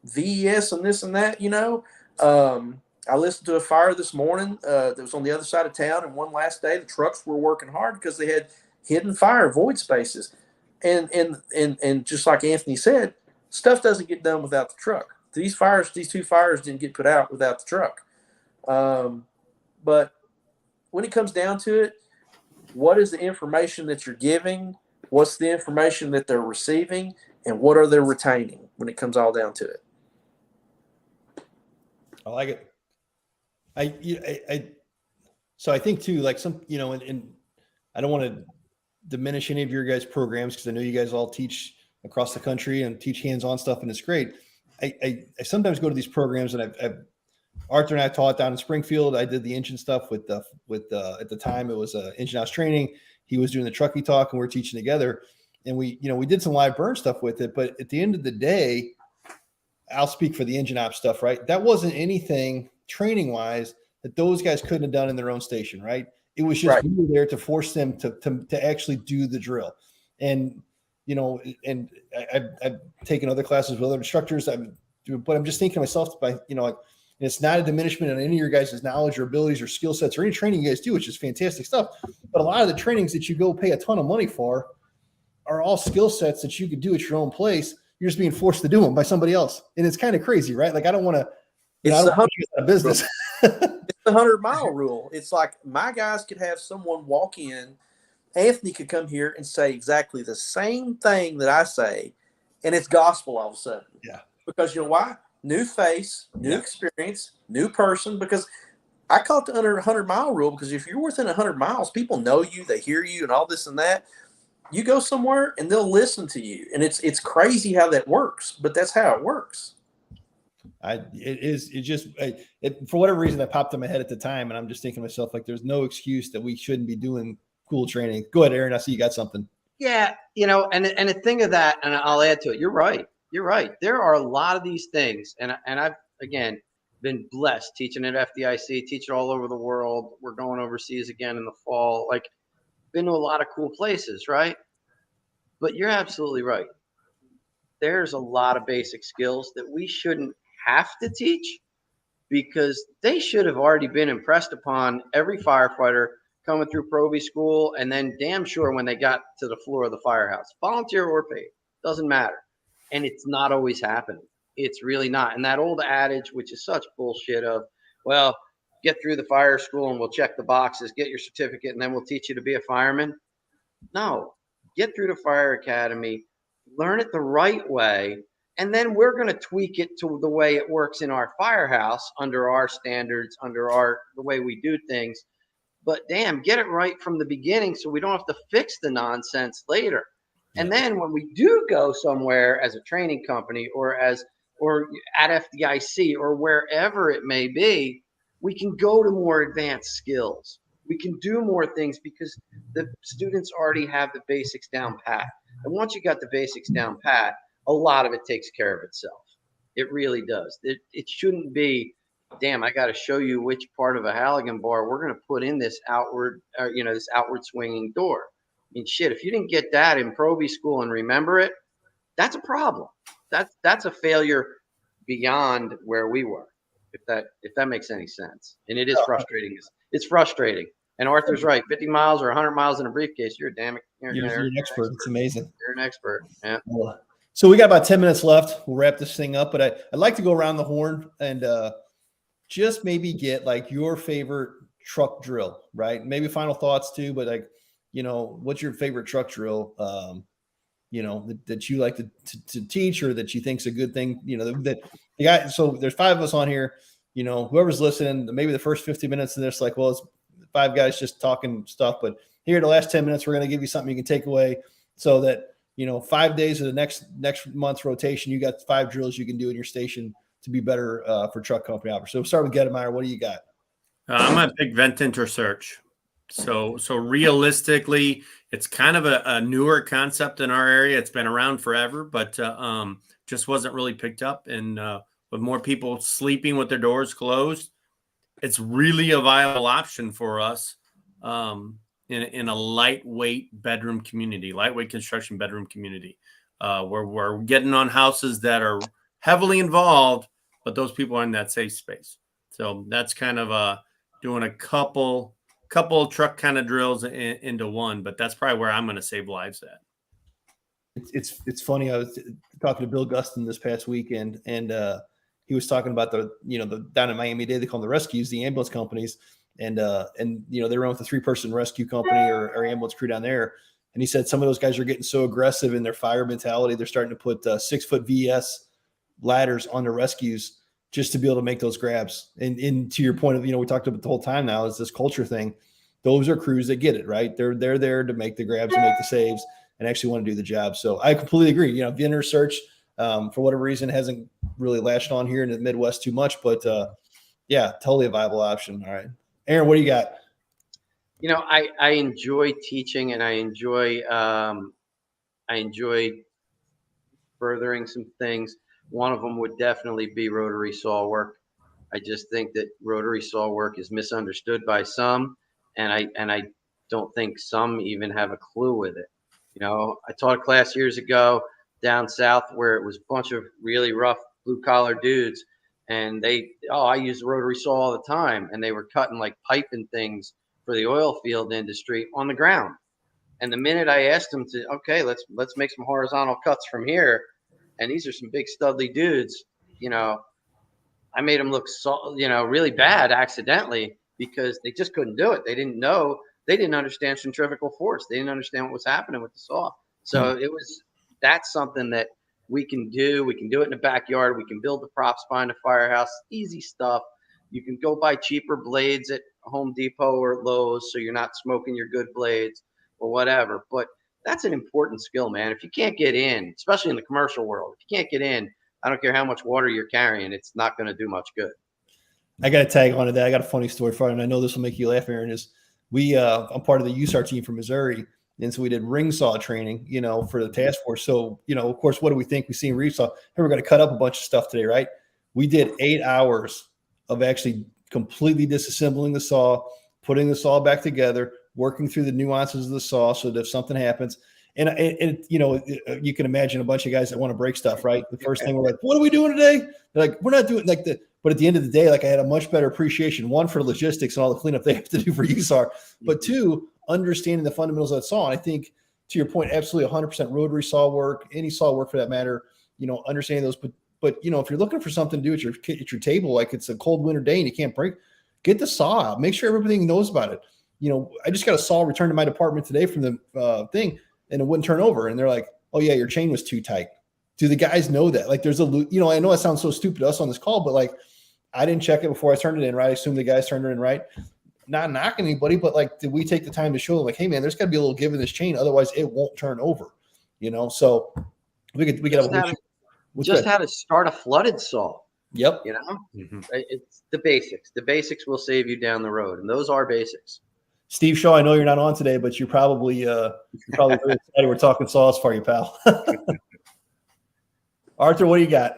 Speaker 4: VES and this and that. I listened to a fire this morning that was on the other side of town, and one last day the trucks were working hard because they had hidden fire void spaces, and just like Anthony said, stuff doesn't get done without the truck. These two fires didn't get put out without the truck. But when it comes down to it, what is the information that you're giving? What's the information that they're receiving? And what are they retaining when it comes all down to it?
Speaker 1: I like it. So I think too, like some, and I don't want to diminish any of your guys' programs because I know you guys all teach across the country and teach hands-on stuff, and it's great. I sometimes go to these programs, and I've Arthur and I taught down in Springfield. I did the engine stuff with at the time it was engine house training. He was doing the trucky talk, and we were teaching together. And we did some live burn stuff with it. But at the end of the day, I'll speak for the engine op stuff, right? That wasn't anything training wise that those guys couldn't have done in their own station, right? It was just we were there to force them to actually do the drill. And and I've taken other classes with other instructors. But I'm just thinking to myself, it's not a diminishment on any of your guys' knowledge or abilities or skill sets or any training you guys do, which is fantastic stuff. But a lot of the trainings that you go pay a ton of money for are all skill sets that you could do at your own place. You're just being forced to do them by somebody else. And it's kind of crazy, right? Like, I don't want to,
Speaker 4: it's
Speaker 1: I don't want to get out of business.
Speaker 4: It's the 100-mile rule. It's like my guys could have someone walk in. Anthony could come here and say exactly the same thing that I say, and it's gospel all of a sudden.
Speaker 1: Yeah.
Speaker 4: Because you know why? New face, new experience, new person. Because I call it the under 100-mile rule, because if you're within 100 miles, people know you, they hear you, and all this and that. You go somewhere and they'll listen to you, and it's crazy how that works, but that's how it works.
Speaker 1: For whatever reason that popped in my head at the time, and I'm just thinking to myself, like, there's no excuse that we shouldn't be doing cool training. Go ahead, Aaron. I see you got something.
Speaker 3: Yeah, and a thing of that, and I'll add to it. You're right. There are a lot of these things, and I've again been blessed teaching at FDIC, teaching all over the world. We're going overseas again in the fall. Like, been to a lot of cool places, right? But you're absolutely right. There's a lot of basic skills that we shouldn't have to teach, because they should have already been impressed upon every firefighter coming through Proby school, and then damn sure when they got to the floor of the firehouse, volunteer or paid, doesn't matter. And it's not always happening. It's really not. And that old adage, which is such bullshit of, well, get through the fire school and we'll check the boxes, get your certificate, and then we'll teach you to be a fireman. No, get through the fire academy, learn it the right way, and then we're going to tweak it to the way it works in our firehouse, under our standards, the way we do things. But damn, get it right from the beginning so we don't have to fix the nonsense later. And then when we do go somewhere as a training company or at FDIC or wherever it may be, we can go to more advanced skills. We can do more things because the students already have the basics down pat. And once you got the basics down pat, a lot of it takes care of itself. It really does. It shouldn't be, damn, I got to show you which part of a Halligan bar we're going to put in this outward swinging door. I mean, shit, if you didn't get that in Proby school and remember it, that's a problem. That's a failure beyond where we were, if that makes any sense. And it is frustrating. It's frustrating. And Arthur's right. 50 miles or 100 miles in a briefcase, you're an
Speaker 1: expert. It's amazing.
Speaker 3: You're an expert. Yeah.
Speaker 1: So we got about 10 minutes left. We'll wrap this thing up, but I'd like to go around the horn and just maybe get like your favorite truck drill, right? Maybe final thoughts too, but like, what's your favorite truck drill, that you like to teach, or that you think's a good thing, that the guy, so there's 5 of us on here, whoever's listening, maybe the first 50 minutes of this, like, well, it's 5 guys just talking stuff, but here the last 10 minutes, we're going to give you something you can take away so that, 5 days of the next month's rotation, you got 5 drills you can do in your station to be better for truck company operators. So we'll start with Gedemeyer. What do you got?
Speaker 2: I'm going to pick vent intersearch. So realistically, it's kind of a newer concept in our area. It's been around forever, but just wasn't really picked up. And with more people sleeping with their doors closed, it's really a viable option for us in a lightweight bedroom community, lightweight construction bedroom community, where we're getting on houses that are heavily involved, but those people are in that safe space. So that's kind of doing a couple truck kind of drills into one, but that's probably where I'm going to save lives at.
Speaker 1: It's funny. I was talking to Bill Gustin this past weekend, and he was talking about the down in Miami-Dade, they call them the rescues, the ambulance companies, and they run with a 3-person rescue company or ambulance crew down there. And he said some of those guys are getting so aggressive in their fire mentality, they're starting to put 6-foot VS ladders on the rescues just to be able to make those grabs. And to your point of, we talked about the whole time now is this culture thing. Those are crews that get it, right? They're there to make the grabs and make the saves and actually want to do the job. So I completely agree. Vendor search, for whatever reason, hasn't really latched on here in the Midwest too much, but yeah, totally a viable option. All right, Aaron, what do you got?
Speaker 3: I enjoy teaching, and I enjoy furthering some things. One of them would definitely be rotary saw work. I just think that rotary saw work is misunderstood by some, and I don't think some even have a clue with it. I taught a class years ago down south where it was a bunch of really rough blue collar dudes, and I use the rotary saw all the time, and they were cutting like pipe and things for the oil field industry on the ground. And the minute I asked them to, okay, let's make some horizontal cuts from here, and these are some big studly dudes, I made them look really bad accidentally because they just couldn't do it. They didn't know. They didn't understand centrifugal force. They didn't understand what was happening with the saw. So that's something that we can do. We can do it in the backyard. We can build the props behind the firehouse. Easy stuff. You can go buy cheaper blades at Home Depot or Lowe's so you're not smoking your good blades or whatever. But that's an important skill, man. If you can't get in, especially in the commercial world, if you can't get in, I don't care how much water you're carrying, it's not going to do much good.
Speaker 1: I got to tag on to that. I got a funny story for you, and I know this will make you laugh, Aaron. Is I'm part of the USAR team from Missouri, and so we did ring saw training, for the task force. So, of course, what do we think? We see ring saw. Hey, we're going to cut up a bunch of stuff today, right? We did 8 hours of actually completely disassembling the saw, putting the saw back together, working through the nuances of the saw so that if something happens, and you can imagine a bunch of guys that want to break stuff, right? The first thing we're like, what are we doing today? They're like, we're not doing but at the end of the day, like I had a much better appreciation, one, for logistics and all the cleanup they have to do for USAR, but two, understanding the fundamentals of that saw. And I think to your point, absolutely 100% rotary saw work, any saw work for that matter, understanding those, but if you're looking for something to do at your table, like it's a cold winter day and you can't break, get the saw out, make sure everybody knows about it. I just got a saw returned to my department today from the thing, and it wouldn't turn over. And they're like, oh yeah, your chain was too tight. Do the guys know that? Like there's I know it sounds so stupid to us on this call, but like I didn't check it before I turned it in, right? I assume the guys turned it in right. Not knocking anybody, but like, did we take the time to show them like, hey man, there's got to be a little give in this chain. Otherwise it won't turn over, so we could
Speaker 3: have how to start a flooded saw.
Speaker 1: Yep.
Speaker 3: It's the basics. The basics will save you down the road. And those are basics.
Speaker 1: Steve Shaw, I know you're not on today, but you're probably really excited we're talking saws for you, pal. Arthur, what do you got?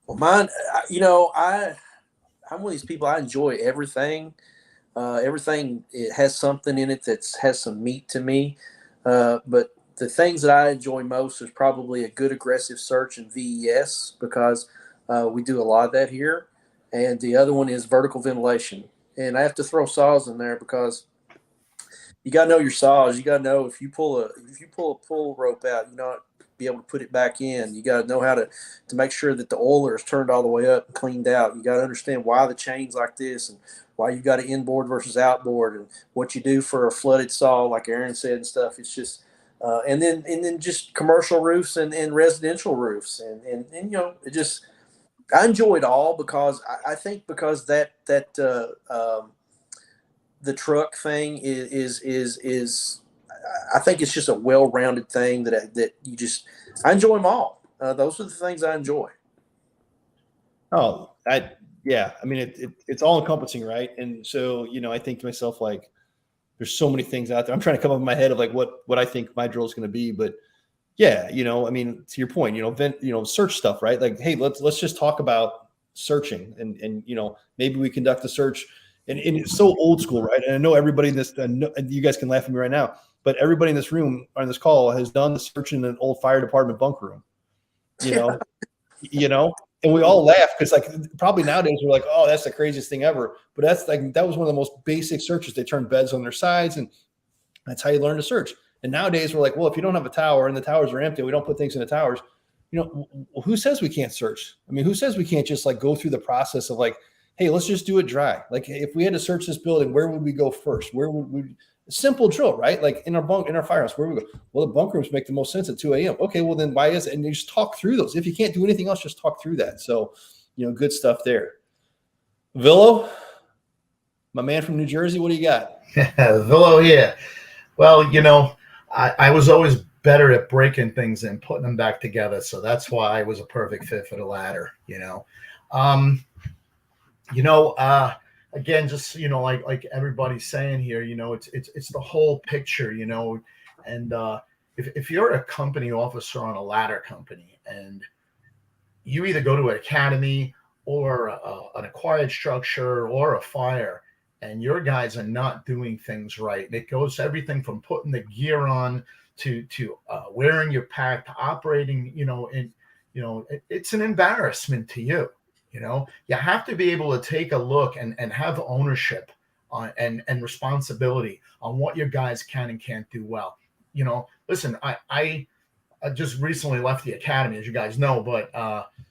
Speaker 4: Well, mine, I'm one of these people. I enjoy everything. Everything, it has something in it that has some meat to me. But the things that I enjoy most is probably a good aggressive search in VES because we do a lot of that here. And the other one is vertical ventilation. And I have to throw saws in there because you got to know your saws. You got to know if you pull a pull rope out, be able to put it back in. You got to know how to make sure that the oiler is turned all the way up and cleaned out. You got to understand why the chain's like this and why you got an inboard versus outboard and what you do for a flooded saw, like Aaron said and stuff. It's just and then just commercial roofs and residential roofs and it just. I enjoy it all because I think because that the truck thing is I think it's just a well-rounded thing that you just I enjoy them all. Those are the things I enjoy.
Speaker 1: Oh, I mean it's all encompassing, right? And so I think to myself like there's so many things out there. I'm trying to come up in my head of like what I think my drill is going to be, but yeah, you know, I mean, to your point, you know, search stuff, right? Like, hey, let's just talk about searching, and you know, maybe we conduct a search, and it's so old school, right? And I know everybody in this, and you guys can laugh at me right now, but everybody in this room on this call has done the search in an old fire department bunk room, you know, and we all laugh because like probably nowadays we're like, oh, that's the craziest thing ever, but that's like that was one of the most basic searches. They turned beds on their sides, and that's how you learn to search. And nowadays we're like, well, if you don't have a tower and the towers are empty, we don't put things in the towers. You know, who says we can't search? I mean, who says we can't just like go through the process of like, hey, let's just do it dry. Like if we had to search this building, where would we go first? Where would we? Simple drill, right? Like in our firehouse, where we go? Well, the bunk rooms make the most sense at 2 a.m. Okay, well then why is it? And you just talk through those. If you can't do anything else, just talk through that. So, you know, good stuff there. Villo, my man from New Jersey, what do you got?
Speaker 5: Villo here. Well, you know, I was always better at breaking things and putting them back together. So that's why I was a perfect fit for the ladder, you know. Again, just, you know, like everybody's saying here, you know, it's the whole picture, you know. And if you're a company officer on a ladder company and you either go to an academy or an acquired structure or a fire, and your guys are not doing things right, it goes everything from putting the gear on to wearing your pack to operating, you know, and, you know, it's an embarrassment to you. You know, you have to be able to take a look and have ownership on and responsibility on what your guys can and can't do well. You know, listen, I just recently left the academy, as you guys know, but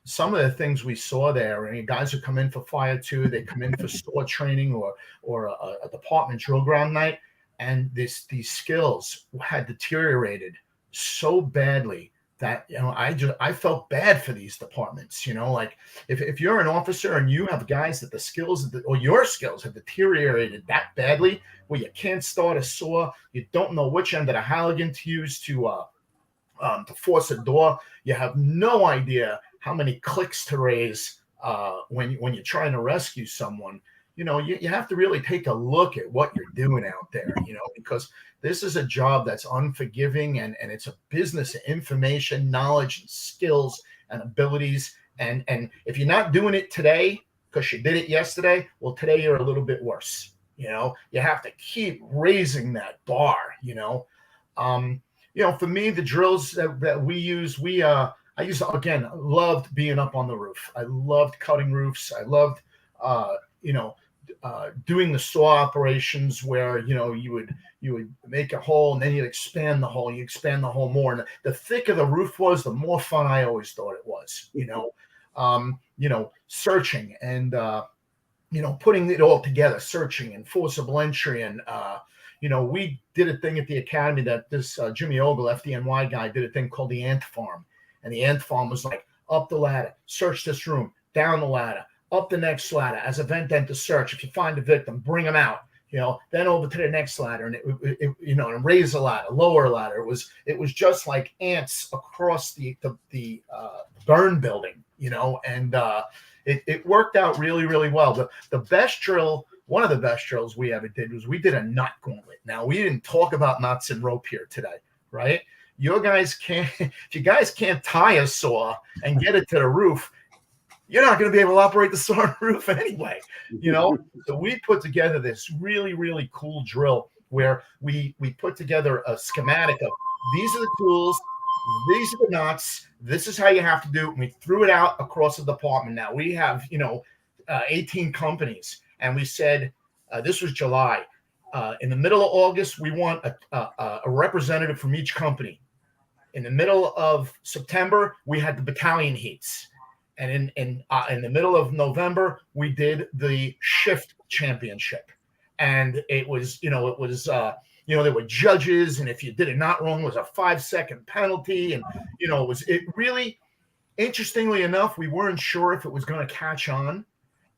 Speaker 5: some of the things we saw there, and guys who come in for fire too, they come in for store training or a department drill ground night, and these skills had deteriorated so badly that, you know, I felt bad for these departments. You know, like if you're an officer and you have guys that the skills or your skills have deteriorated that badly, where you can't start a saw, you don't know which end of the Halligan to use to force a door, you have no idea how many clicks to raise when you're trying to rescue someone. You know, you have to really take a look at what you're doing out there, you know, because this is a job that's unforgiving, and it's a business of information, knowledge, and skills and abilities. And if you're not doing it today because you did it yesterday, well, today you're a little bit worse. You know, you have to keep raising that bar, you know. You know, for me, the drills that we use, I used to, again, loved being up on the roof. I loved cutting roofs. I loved, doing the saw operations where, you know, you would make a hole and then you'd expand the hole. You expand the hole more, and the thicker the roof was, the more fun I always thought it was. You know, searching and putting it all together, searching and forcible entry, and you know, we did a thing at the academy that this Jimmy Ogle, FDNY guy, did a thing called the Ant Farm, and the Ant Farm was like up the ladder, search this room, down the ladder, up the next ladder, as a vent end to search. If you find a victim, bring them out. You know, then over to the next ladder, and it and raise a ladder, lower a ladder. It was just like ants across the burn building, you know, and it worked out really, really well. The best drill, one of the best drills we ever did, was we did a knot gauntlet. Now, we didn't talk about knots and rope here today, right? If you guys can't tie a saw and get it to the roof, you're not going to be able to operate the saw on the roof anyway, you know? So we put together this really, really cool drill where we put together a schematic of these are the tools, these are the knots, this is how you have to do it. And we threw it out across the department. Now we have, 18 companies, and we said, this was July. In the middle of August, we want a representative from each company. In the middle of September, we had the battalion heats. And in the middle of November, we did the shift championship. And it was, there were judges, and if you did it not wrong, it was a 5-second penalty. And, it really, interestingly enough, we weren't sure if it was going to catch on.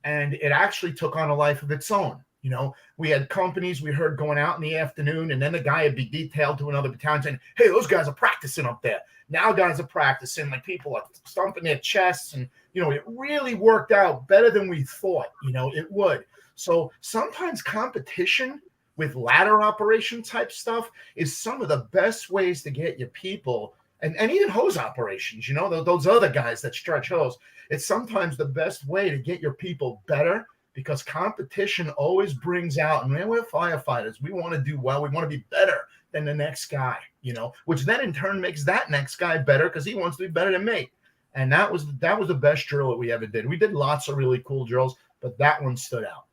Speaker 5: And it actually took on a life of its own. You know, we had companies we heard going out in the afternoon, and then the guy would be detailed to another battalion saying, hey, those guys are practicing up there. Now guys are practicing, like people are stomping their chests, and, it really worked out better than we thought, it would. So sometimes competition with ladder operation type stuff is some of the best ways to get your people, and even hose operations, you know, those other guys that stretch hose. It's sometimes the best way to get your people better, because competition always brings out, and we're firefighters, we want to do well, we want to be better than the next guy, you know, which then in turn makes that next guy better because he wants to be better than me. And that was the best drill that we ever did. We did lots of really cool drills, but that one stood out.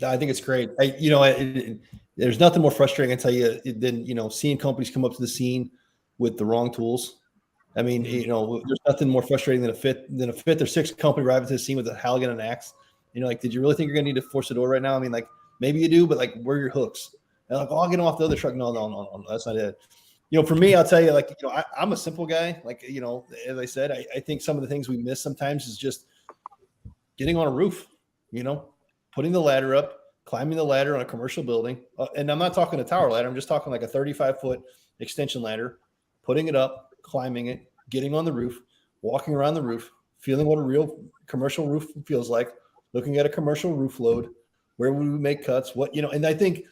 Speaker 1: I think it's great. There's nothing more frustrating, I tell you, than, you know, seeing companies come up to the scene with the wrong tools. I mean, you know, there's nothing more frustrating than a fifth or sixth company arriving to the scene with a Halligan and an axe. You know, like, did you really think you're going to need to force the door right now? I mean, like, maybe you do, but like, where are your hooks? And like, oh, I'll get them off the other truck. No, that's not it. You know, for me, I'll tell you, like, you know, I'm a simple guy. Like, you know, as I said, I think some of the things we miss sometimes is just getting on a roof, you know, putting the ladder up, climbing the ladder on a commercial building. And I'm not talking a tower ladder. I'm just talking like a 35-foot extension ladder, putting it up, climbing it, getting on the roof, walking around the roof, feeling what a real commercial roof feels like, looking at a commercial roof load, where would we make cuts, what, you know, and I think,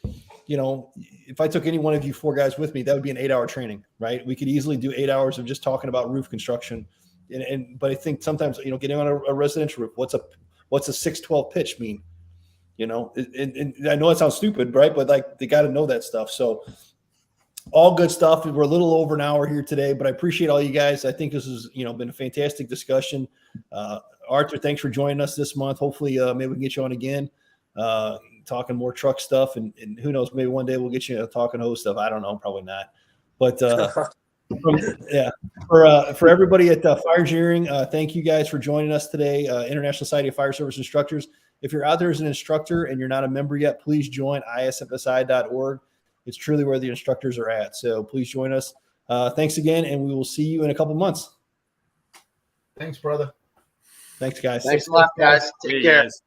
Speaker 1: you know, if I took any one of you 4 guys with me, that would be an 8-hour training, right? We could easily do 8 hours of just talking about roof construction. But I think sometimes, you know, getting on a residential roof, what's a 612 pitch mean? You know, and I know it sounds stupid, right? But like, they got to know that stuff. So all good stuff. We're a little over an hour here today, but I appreciate all you guys. I think this has, you know, been a fantastic discussion. Arthur, thanks for joining us this month. Hopefully, maybe we can get you on again, talking more truck stuff, and who knows, maybe one day we'll get you talking hose stuff. I don't know, probably not. But for everybody at Fire Engineering, thank you guys for joining us today. International Society of Fire Service Instructors. If you're out there as an instructor and you're not a member yet, please join isfsi.org. It's truly where the instructors are at. So please join us. Thanks again, and we will see you in a couple months.
Speaker 5: Thanks, brother.
Speaker 1: Thanks, guys.
Speaker 3: Thanks a lot, guys. Take care.
Speaker 2: Yes.